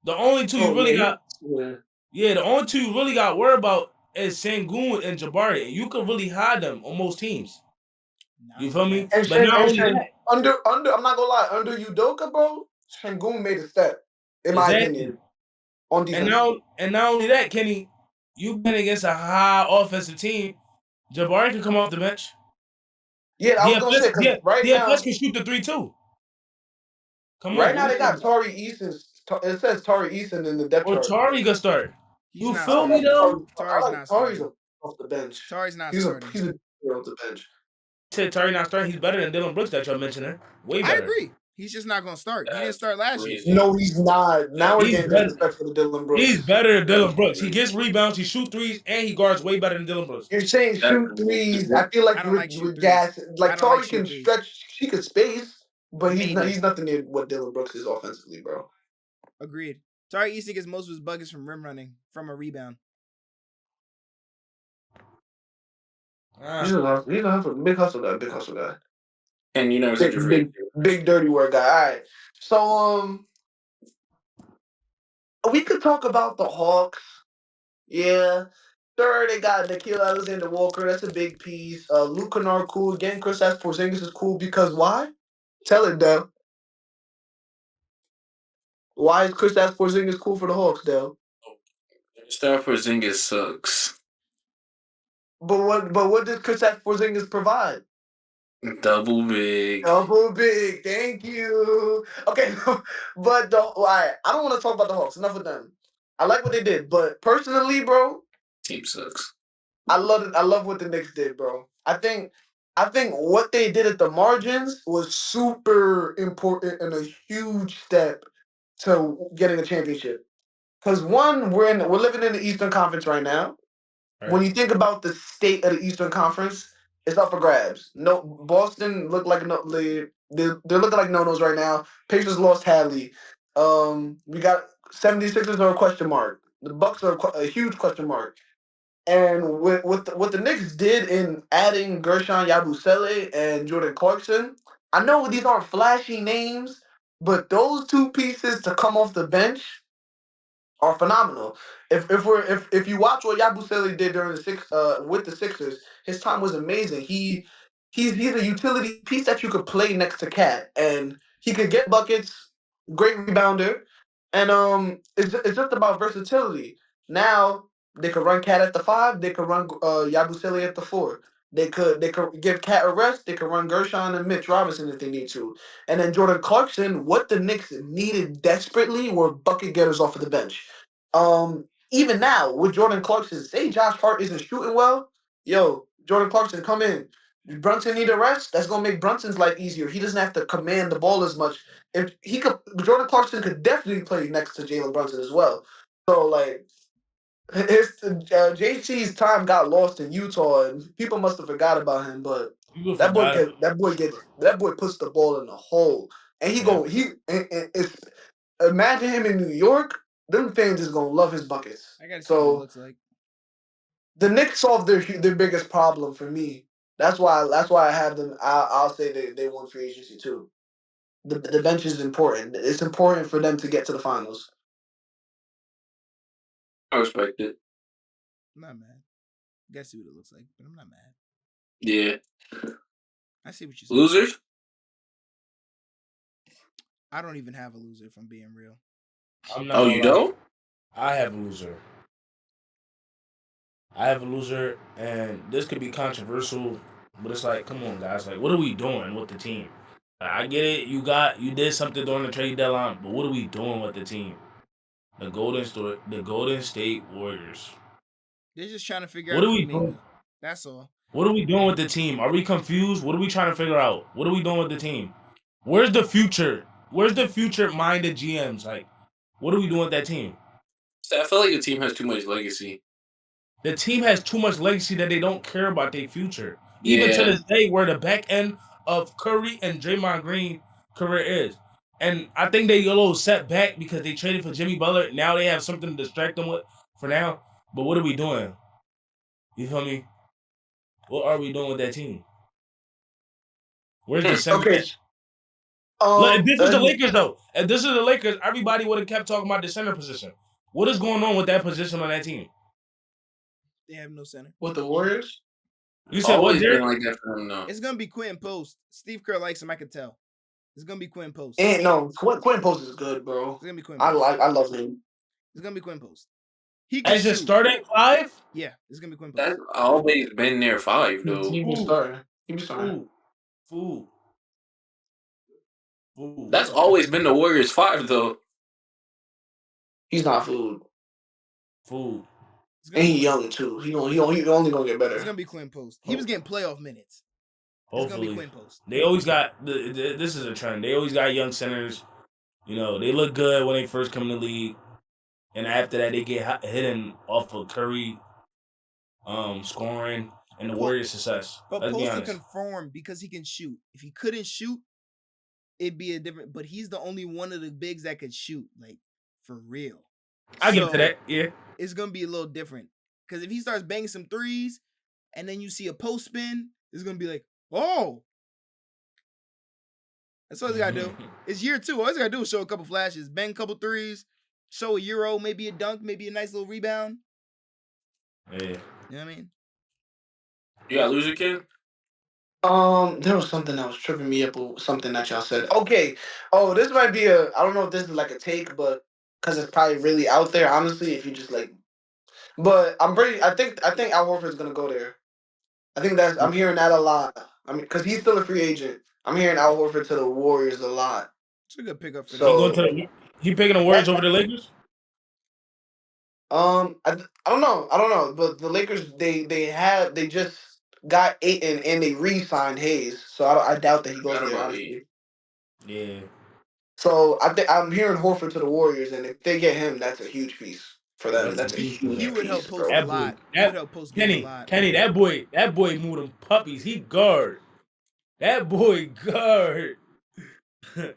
Speaker 4: The only two you really got, the only two you really got worried about is Sengun and Jabari. You could really hide them on most teams. You feel me?
Speaker 2: And
Speaker 4: But not only that,
Speaker 2: under I'm not gonna lie, under Udoka, bro, Sengun made a step, in my
Speaker 4: exactly.
Speaker 2: opinion, on defense.
Speaker 4: And not only that, Kenny, you been against a high offensive team. Jabari can come off the bench.
Speaker 2: Yeah, I was gonna say because right now
Speaker 4: can shoot the 3 too. Come
Speaker 2: right
Speaker 4: on,
Speaker 2: now they got Tari Eason. It says Tari Eason in the depth
Speaker 4: or
Speaker 2: chart.
Speaker 4: Tari can start.
Speaker 1: He's
Speaker 4: You
Speaker 1: not
Speaker 4: feel me
Speaker 1: starting.
Speaker 4: though?
Speaker 1: Tari's not
Speaker 2: Tari's
Speaker 1: starting.
Speaker 2: off the bench.
Speaker 1: Tari's not
Speaker 2: He's
Speaker 1: starting.
Speaker 2: He's off the bench.
Speaker 4: Said Tari not starting. He's better than Dylan Brooks that y'all mentioning. Way better.
Speaker 1: I agree. He's just not going to start. He didn't start last year.
Speaker 2: No, he's not. Now we're
Speaker 4: He's
Speaker 2: getting
Speaker 4: better.
Speaker 2: disrespectful to Dylan Brooks.
Speaker 4: He's better than Dylan Brooks. He gets rebounds, he shoots threes, and he guards way better than Dylan Brooks.
Speaker 2: You're saying shoot threes. I feel like
Speaker 1: I don't
Speaker 2: you're
Speaker 1: like shoot
Speaker 2: gas.
Speaker 1: threes.
Speaker 2: Like
Speaker 1: I don't like
Speaker 2: Tari
Speaker 1: shoot
Speaker 2: can
Speaker 1: threes.
Speaker 2: stretch. He could space, but he's
Speaker 1: Maybe.
Speaker 2: he's nothing near what Dylan Brooks is offensively, bro.
Speaker 1: Agreed. Tari Eason gets most of his buckets from rim running, from a rebound.
Speaker 2: He's gonna have a big hustle guy.
Speaker 3: And you never said your favorite.
Speaker 2: Big dirty work guy. All right. So we could talk about the Hawks. Yeah. Sure, they got Nickeil Alexander-Walker. That's a big piece. Luke Kennard, cool. Again, Kristaps Porzingis is cool because why? Tell it, Dell. Why is Kristaps Porzingis cool for the Hawks, Dell?
Speaker 3: Kristaps Porzingis sucks.
Speaker 2: But what does Kristaps Porzingis provide?
Speaker 3: Double big.
Speaker 2: Thank you. Okay, but I don't want to talk about the Hawks. Enough of them. I like what they did, but personally, bro,
Speaker 3: team sucks.
Speaker 2: I love it. I love what the Knicks did, bro. I think what they did at the margins was super important and a huge step to getting a championship. Because one, we're living in the Eastern Conference right now. Right. When you think about the state of the Eastern Conference, it's up for grabs. No, Boston look like they're looking like no-nos right now. Pacers lost Hadley. We got 76ers are a question mark. The Bucks are a huge question mark. And what the Knicks did in adding Gershon Yabusele and Jordan Clarkson, I know these aren't flashy names, but those two pieces to come off the bench are phenomenal. If you watch what Yabusele did during with the Sixers, his time was amazing. He's a utility piece that you could play next to Cat, and he could get buckets, great rebounder, and it's just about versatility. Now they could run Cat at the 5, they could run Yabusele at the 4. They could give Cat a rest. They could run Gershon and Mitch Robinson if they need to. And then Jordan Clarkson, what the Knicks needed desperately were bucket getters off of the bench. Even now with Jordan Clarkson, say Josh Hart isn't shooting well, yo, Jordan Clarkson, come in. Brunson need a rest. That's gonna make Brunson's life easier. He doesn't have to command the ball as much. If he could, Jordan Clarkson could definitely play next to Jalen Brunson as well. So like, his JC's time got lost in Utah, and people must have forgot about him. But that boy puts the ball in the hole, and it's imagine him in New York. Them fans is gonna love his buckets.
Speaker 1: I gotta see what it looks like.
Speaker 2: The Knicks solved their biggest problem for me. That's why I have them. I'll say they won free agency too. The bench is important. It's important for them to get to the finals.
Speaker 3: I respect it.
Speaker 1: I'm not mad. I gotta see what it looks like, but I'm not mad.
Speaker 3: Yeah.
Speaker 1: I see what you're saying.
Speaker 3: Losers?
Speaker 1: I don't even have a loser, if I'm being real.
Speaker 3: Oh, you don't?
Speaker 4: I have a loser. And this could be controversial, but it's like, come on, guys. Like, what are we doing with the team? I get it. You did something during the trade deadline, but what are we doing with the team? The Golden State Warriors.
Speaker 1: They're just trying to figure out what are we doing. That's all.
Speaker 4: What are we doing with the team? Are we confused? What are we trying to figure out? What are we doing with the team? Where's the future? Where's the future-minded GMs? Like, what are we doing with that team?
Speaker 3: I feel like the team has too much legacy.
Speaker 4: The team has too much legacy that they don't care about their future. Even to this day, where the back end of Curry and Draymond Green career is. And I think they a little set back because they traded for Jimmy Butler. Now they have something to distract them with. for now. But what are we doing? You feel me? What are we doing with that team? Where's the center?
Speaker 2: Okay.
Speaker 4: Look, if this is the Lakers, though, if this is the Lakers, everybody would have kept talking about the center position. What is going on with that position on that team?
Speaker 1: They have no center.
Speaker 2: With the Warriors?
Speaker 4: You said what,
Speaker 3: Always been
Speaker 4: Derek?
Speaker 3: like that for him, though.
Speaker 1: It's gonna be Quentin Post. Steve Kerr likes him. I can tell. It's gonna be Quentin Post.
Speaker 2: And no, Quentin Post is good, bro.
Speaker 1: It's gonna be Quentin Post.
Speaker 2: I love him.
Speaker 1: It's gonna be Quentin Post. He can
Speaker 4: As
Speaker 1: shoot.
Speaker 4: just starting 5?
Speaker 1: Yeah, it's gonna be Quentin Post.
Speaker 3: That's always been their 5, though.
Speaker 2: He be starting. He be starting.
Speaker 4: Fool.
Speaker 3: That's always been the Warriors' 5, though.
Speaker 2: He's not food.
Speaker 4: Fool.
Speaker 2: And he young too. He only gonna get better.
Speaker 1: It's gonna be Quentin Post. He was getting playoff minutes.
Speaker 4: Hopefully.
Speaker 1: It's gonna be Quentin Post.
Speaker 4: They always got this is a trend. They always got young centers. You know, they look good when they first come in the league, and after that, they get hidden off of Curry, scoring and the Warriors' success.
Speaker 1: But
Speaker 4: Let's be
Speaker 1: Post will
Speaker 4: honest.
Speaker 1: conform because he can shoot. If he couldn't shoot, it'd be a different. But he's the only one of the bigs that could shoot, like for real.
Speaker 4: I give it to that. Yeah,
Speaker 1: it's gonna be a little different because if he starts banging some threes, and then you see a post spin, it's gonna be like, oh. That's all he's gotta do. It's year 2. All he's gotta do is show a couple flashes, bang a couple threes, show a euro, maybe a dunk, maybe a nice little rebound.
Speaker 4: Yeah.
Speaker 1: You know what I mean?
Speaker 3: You got loser, kid?
Speaker 2: There was something that was tripping me up with something that y'all said. Okay. Oh, this might be I don't know if this is like a take, but because it's probably really out there, honestly, if you just like, but I think Al Horford's gonna go there. I think I'm hearing that a lot. I mean, because he's still a free agent. I'm hearing Al Horford to the Warriors a lot.
Speaker 1: It's a good pickup for
Speaker 4: He picking the Warriors over the Lakers?
Speaker 2: I don't know, but the Lakers they just got Ayton and they re-signed Hayes, so I doubt that he goes there. Honestly.
Speaker 4: Yeah.
Speaker 2: So I'm hearing Horford to the Warriors, and if they get him, that's a huge piece for them. That's a huge
Speaker 1: He would help
Speaker 2: piece,
Speaker 1: Post
Speaker 2: bro.
Speaker 1: a lot. He would help Post a lot.
Speaker 4: Kenny, that boy moved them puppies. He guard. That boy guard. And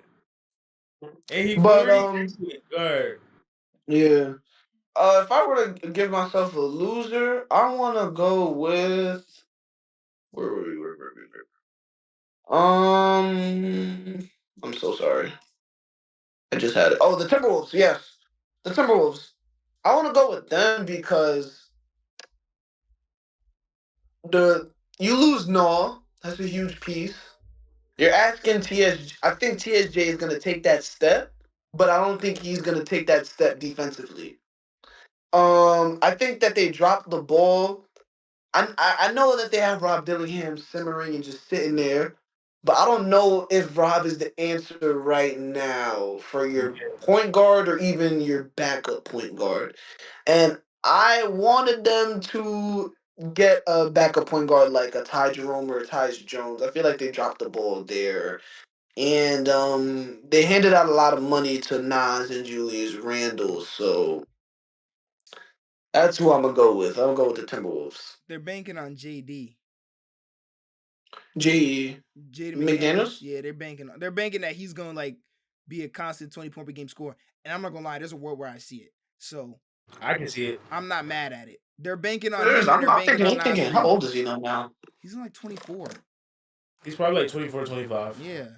Speaker 4: he guard.
Speaker 2: Yeah. If I were to give myself a loser, I want to go with where were we? I'm so sorry. I just had it. Oh, the Timberwolves. Yes, the Timberwolves. I want to go with them because you lose Noah. That's a huge piece. You're asking TSJ. I think TSJ is going to take that step, but I don't think he's going to take that step defensively. I think that they dropped the ball. I know that they have Rob Dillingham simmering and just sitting there, but I don't know if Rob is the answer right now for your point guard or even your backup point guard. And I wanted them to get a backup point guard like a Ty Jerome or a Tyus Jones. I feel like they dropped the ball there. And they handed out a lot of money to Nas and Julius Randle, so that's who I'm gonna go with. I'm gonna go with the Timberwolves.
Speaker 1: They're banking on JD.
Speaker 2: JD McDaniels?
Speaker 1: Yeah, they're banking that he's gonna like be a constant 20-point per game scorer. And I'm not gonna lie, there's a world where I see it. So
Speaker 4: I can see it.
Speaker 1: I'm not mad at it. They're banking on
Speaker 2: him. I'm
Speaker 1: thinking,
Speaker 2: how old is he now?
Speaker 1: He's like 24.
Speaker 4: He's probably like 24, 25.
Speaker 1: Yeah.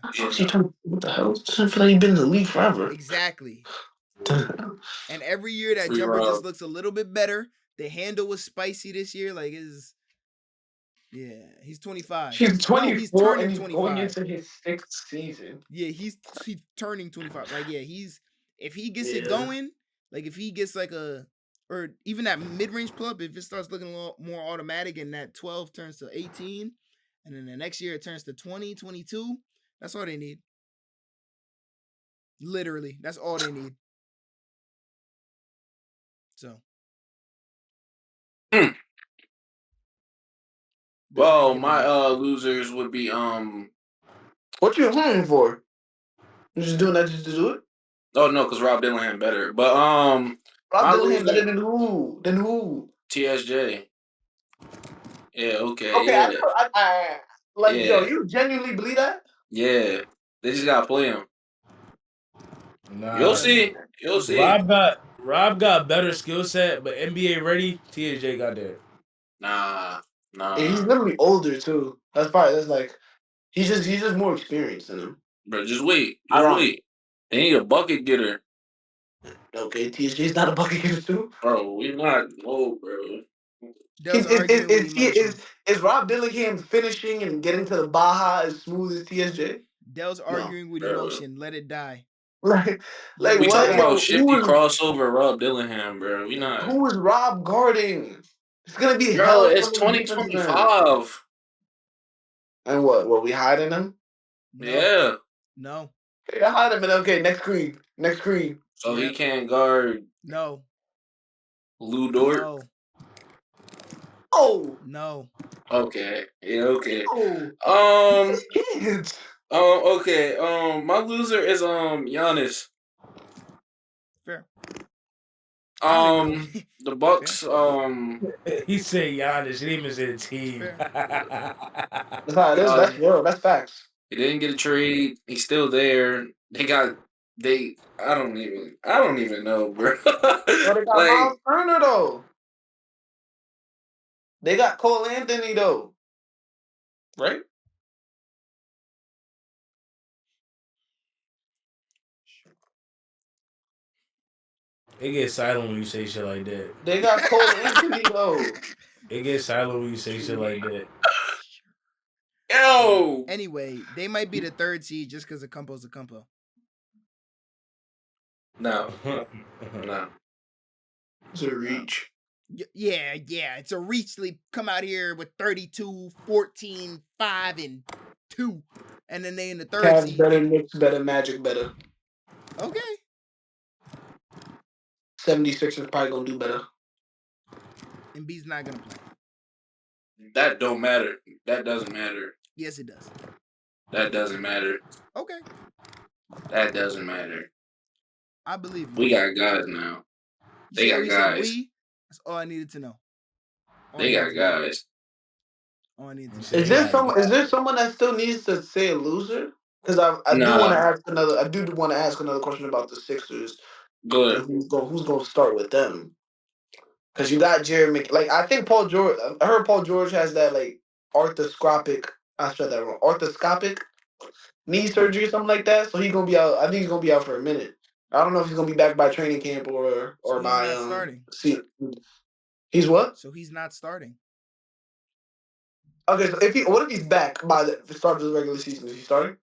Speaker 2: What the hell? Doesn't feel like he's been in the league forever.
Speaker 1: Exactly. And every year that jumper just looks a little bit better. The handle was spicy this year. Like he's 25.
Speaker 2: He's 24
Speaker 1: no, he's turning
Speaker 2: and he's
Speaker 1: 25.
Speaker 2: going into his 6th season.
Speaker 1: Yeah, he's turning 25. Like, yeah, if he gets it going, like if he gets like or even that mid-range pull-up, if it starts looking a little more automatic and that 12 turns to 18, and then the next year it turns to 20, 22, that's all they need. Literally, that's all they need. So.
Speaker 3: Well, my losers would be
Speaker 2: What you hungry for? You just doing that just to do it?
Speaker 3: Oh no, because Rob Dillingham better. But
Speaker 2: Rob Dillingham better than who?
Speaker 3: TSJ. Yeah, okay.
Speaker 2: Okay,
Speaker 3: yeah.
Speaker 2: Yo, you genuinely believe that?
Speaker 3: Yeah. They just gotta play him.
Speaker 4: Nah.
Speaker 3: You'll see. You'll see.
Speaker 4: Rob got better skill set, but NBA ready. TSJ got there.
Speaker 3: Nah.
Speaker 2: And he's literally older too. That's like he's just more experienced than him.
Speaker 3: Bro, just wait. Just
Speaker 2: Ironic.
Speaker 3: wait. They need a bucket getter.
Speaker 2: Okay, TSJ's not a bucket getter too.
Speaker 3: Bro, we not. No, bro.
Speaker 1: Dell's arguing with emotion.
Speaker 2: Is Rob Dillingham finishing and getting to the Baja as smooth as TSJ?
Speaker 1: Dell's arguing with
Speaker 3: bro.
Speaker 1: emotion. Let it die.
Speaker 2: Like
Speaker 3: We
Speaker 2: what?
Speaker 3: talking about
Speaker 2: Yo,
Speaker 3: shifty crossover Rob Dillingham, bro. We not.
Speaker 2: Who is Rob guarding? It's gonna be
Speaker 3: Bro,
Speaker 2: hell
Speaker 3: it's
Speaker 2: from the defensive end.
Speaker 3: 2025.
Speaker 2: And what? We hiding him?
Speaker 1: No.
Speaker 3: Yeah.
Speaker 1: No.
Speaker 2: Okay, I hide him. Okay, next screen.
Speaker 3: So he can't guard
Speaker 1: No.
Speaker 3: Lou Dort?
Speaker 1: No.
Speaker 2: Oh.
Speaker 1: No.
Speaker 3: Okay. Yeah, okay.
Speaker 2: Oh.
Speaker 3: Okay. My loser is Giannis.
Speaker 1: Fair.
Speaker 3: The Bucks.
Speaker 4: He said Giannis. He didn't even say the team.
Speaker 2: That's real. That's facts.
Speaker 3: He didn't get a trade. He's still there. I don't even know, bro.
Speaker 2: Well, they got Miles Turner though. They got Cole Anthony though. Right?
Speaker 4: It gets silent when you say shit like that.
Speaker 2: They got Cole Anthony though.
Speaker 4: It gets silent when you say shit like that.
Speaker 3: Yo.
Speaker 1: Anyway, they might be the 3rd seed just because of Kumpo's a Kumpo.
Speaker 3: No.
Speaker 2: It's a reach.
Speaker 1: Yeah, it's a reach. They come out here with 32, 14, 5, and 2, and then they in the 3rd seed.
Speaker 2: Better, Knicks better, Magic better.
Speaker 1: Okay.
Speaker 2: 76ers probably gonna do better.
Speaker 1: Embiid's not gonna play.
Speaker 3: That don't matter. That doesn't matter.
Speaker 1: Yes, it does.
Speaker 3: That doesn't matter.
Speaker 1: Okay.
Speaker 3: That doesn't matter.
Speaker 1: I believe you.
Speaker 3: We got guys now. They got guys.
Speaker 1: That's all I needed to know.
Speaker 3: They got guys.
Speaker 1: All I needed to know.
Speaker 2: Is there someone that still needs to say a loser? Because I do want to ask another question about the Sixers.
Speaker 3: Good.
Speaker 2: Who's going to start with them? Because you got Jared I think Paul George. I heard Paul George has that arthroscopic. I said that wrong. Arthroscopic knee surgery or something like that. So he's gonna be out. I think he's gonna be out for a minute. I don't know if he's gonna be back by training camp or by
Speaker 1: he's not starting.
Speaker 2: He's what?
Speaker 1: So he's not starting.
Speaker 2: Okay, so what if he's back by the start of the regular season? Is he starting?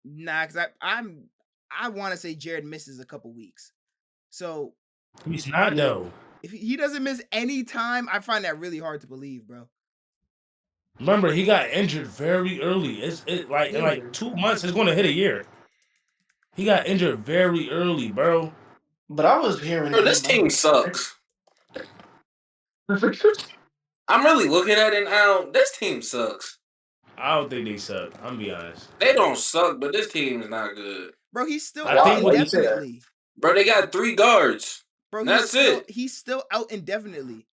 Speaker 1: Nah, because I want to say Jared misses a couple weeks. So
Speaker 4: he's not though.
Speaker 1: If he doesn't miss any time, I find that really hard to believe, bro.
Speaker 4: Remember, he got injured very early. In like 2 months, it's going to hit a year. He got injured very early, bro.
Speaker 2: But I was hearing...
Speaker 3: Bro, this team sucks. I'm really looking at it now. This team sucks.
Speaker 4: I don't think they suck. I'm be honest.
Speaker 3: They don't suck, but this team is not good.
Speaker 1: Bro, he's still out indefinitely.
Speaker 3: Bro, they got 3 guards.
Speaker 1: Bro,
Speaker 3: that's it.
Speaker 1: He's still out indefinitely.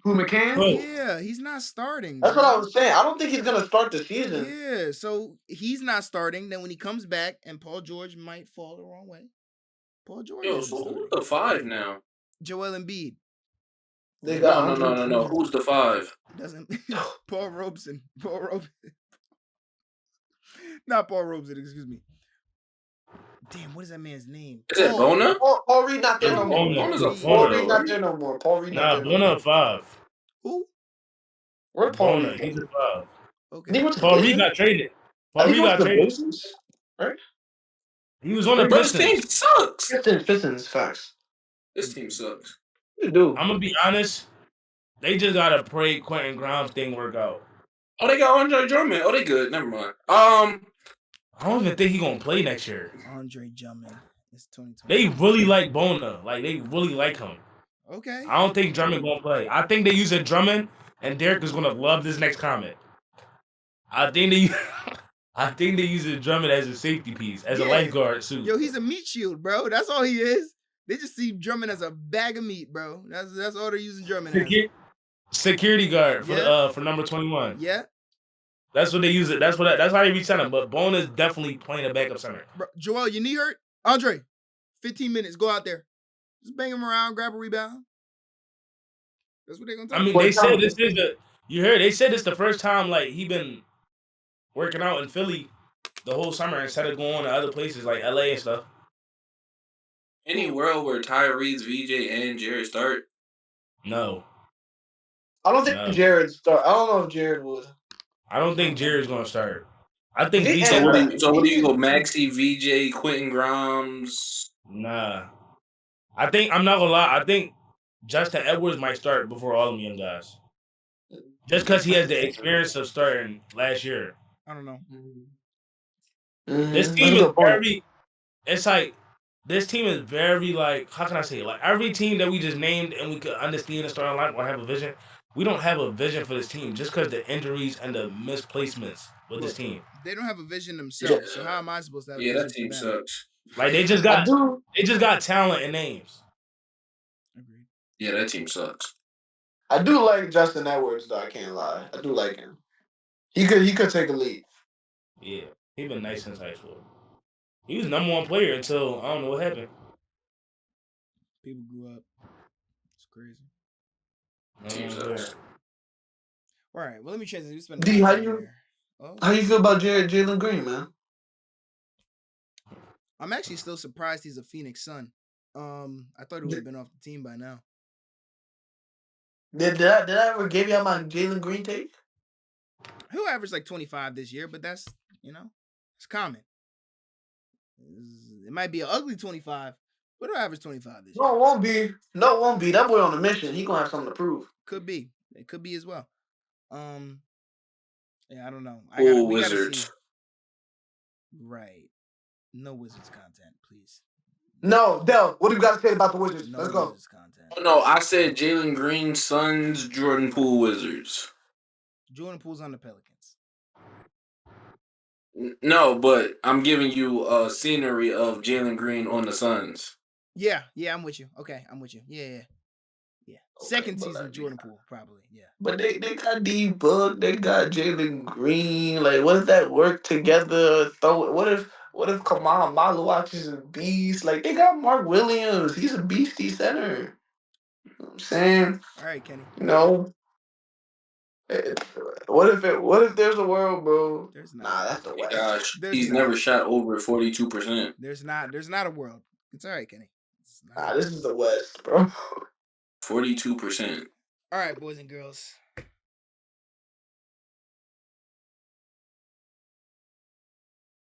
Speaker 2: Who, McCann?
Speaker 1: Yeah, he's not starting.
Speaker 2: That's what I was saying. I don't think he's going to start the season.
Speaker 1: Yeah, so he's not starting. Then when he comes back, and Paul George might fall the wrong way. Paul George.
Speaker 3: Yo, so who's the 5 now?
Speaker 1: Joel Embiid.
Speaker 2: They got
Speaker 3: no. Who's the 5?
Speaker 1: Doesn't Paul Robeson. Not Paul Robeson, excuse me. Damn, what is that man's name?
Speaker 3: Is it Bona?
Speaker 2: Paul Reed not there no more.
Speaker 3: Bona's a 4.
Speaker 2: Paul Reed not there no more. Paul Reed not there no more.
Speaker 4: Bona 5.
Speaker 1: Who?
Speaker 2: Where Paul
Speaker 4: Bona,
Speaker 2: Reed?
Speaker 4: he's a 5.
Speaker 1: Okay.
Speaker 4: Paul Reed got traded. Paul Reed got traded.
Speaker 2: Right?
Speaker 4: He was on the Pistons.
Speaker 3: This team sucks.
Speaker 2: Pistons, facts.
Speaker 3: This team sucks.
Speaker 2: You do.
Speaker 4: I'm gonna be honest. They just gotta pray Quentin Grimes thing work out.
Speaker 3: Oh, they got Andre Drummond. Oh, they good. Never mind.
Speaker 4: I don't even think he gonna play next year.
Speaker 1: Andre Drummond. It's 2020.
Speaker 4: They really like Bona. Like they really like him.
Speaker 1: Okay.
Speaker 4: I don't think Drummond gonna play. I think they use a Drummond, and Derek is gonna love this next comment. I think they use a Drummond as a safety piece, as a lifeguard suit.
Speaker 1: Yo, he's a meat shield, bro. That's all he is. They just see Drummond as a bag of meat, bro. That's all they're using Drummond as.
Speaker 4: Security guard for number 21.
Speaker 1: Yeah.
Speaker 4: That's what they use it. That's how they re-sign him. But Bone is definitely playing a backup center.
Speaker 1: Bro, Joel, your knee hurt? Andre, 15 minutes. Go out there. Just bang him around, grab a rebound. That's what they're gonna tell
Speaker 4: I mean,
Speaker 1: you.
Speaker 4: they said this is the. You heard? They said it's the first time like he been working out in Philly the whole summer instead of going to other places like LA and stuff.
Speaker 3: Any world where Tyrese, VJ, and Jared start?
Speaker 4: No.
Speaker 2: I don't think
Speaker 4: No.
Speaker 2: Jared start. I don't know if Jared would.
Speaker 4: I don't think Jared's gonna start. I think
Speaker 2: He-
Speaker 4: VJ.
Speaker 3: So what do you
Speaker 2: VJ
Speaker 3: go? Maxi, VJ, Quentin Grimes.
Speaker 4: Nah. I think I'm not gonna lie. I think Justin Edwards might start before all them young guys. Just because he has the experience of starting last year.
Speaker 1: I don't know.
Speaker 4: This team is very. It's like this team is very like. How can I say it? Like every team that we just named and we could understand the starting line or have a vision. We don't have a vision for this team just because the injuries and the misplacements with this team.
Speaker 1: They don't have a vision themselves. So how am I supposed to have a vision
Speaker 3: that team
Speaker 1: for them?
Speaker 3: sucks.
Speaker 4: Like they just got talent and names.
Speaker 1: Agreed.
Speaker 3: Yeah, that team sucks.
Speaker 2: I do like Justin Edwards though. I can't lie. I do like him. He could take a lead.
Speaker 4: Yeah, he been nice since high school. He was number one player until I don't know what happened.
Speaker 1: People grew up. It's crazy.
Speaker 3: Team sucks.
Speaker 1: All right. Well, let me transition. We spent
Speaker 2: D,
Speaker 1: a
Speaker 2: how
Speaker 1: lot of time
Speaker 2: you
Speaker 1: there.
Speaker 2: how you feel about Jalen Green, man?
Speaker 1: I'm actually still surprised he's a Phoenix Sun. I thought he would have been off the team by now.
Speaker 2: Did I ever give y'all my Jalen Green take?
Speaker 1: He'll average like 25 this year, but that's it's common. It might be an ugly 25, but he'll average 25 this year.
Speaker 2: No, it won't be. No, it won't be. That boy on a mission. He gonna have something to prove.
Speaker 1: Could be. It could be as well. Yeah, I don't know. We gotta
Speaker 3: Wizards.
Speaker 1: see. Right. No Wizards content, please.
Speaker 2: No, Del, what do you got to say about the Wizards?
Speaker 1: No
Speaker 2: Let's go.
Speaker 1: Wizards content.
Speaker 3: Oh, no, I said Jalen Green, Suns, Jordan Poole, Wizards.
Speaker 1: Jordan Poole's on the Pelicans.
Speaker 3: No, but I'm giving you a scenery of Jalen Green on the Suns.
Speaker 1: Yeah, I'm with you. Okay, I'm with you. Yeah.
Speaker 2: Okay,
Speaker 1: Second
Speaker 2: but
Speaker 1: season
Speaker 2: like,
Speaker 1: Jordan Poole, probably. Yeah.
Speaker 2: But they got D Book, they got Jalen Green. Like, what if that work together? What if Kamal Malawach is a beast? Like, they got Mark Williams. He's a beastie center. You know what I'm saying?
Speaker 1: All right, Kenny.
Speaker 2: You know? What if there's a world, bro?
Speaker 1: There's not.
Speaker 2: Nah, that's the West.
Speaker 3: Gosh,
Speaker 1: There's
Speaker 3: he's
Speaker 1: not.
Speaker 3: never shot over 42%.
Speaker 1: There's not a world. It's all right, Kenny.
Speaker 2: Nah, this is the West, bro.
Speaker 3: 42%.
Speaker 1: All right, boys and girls.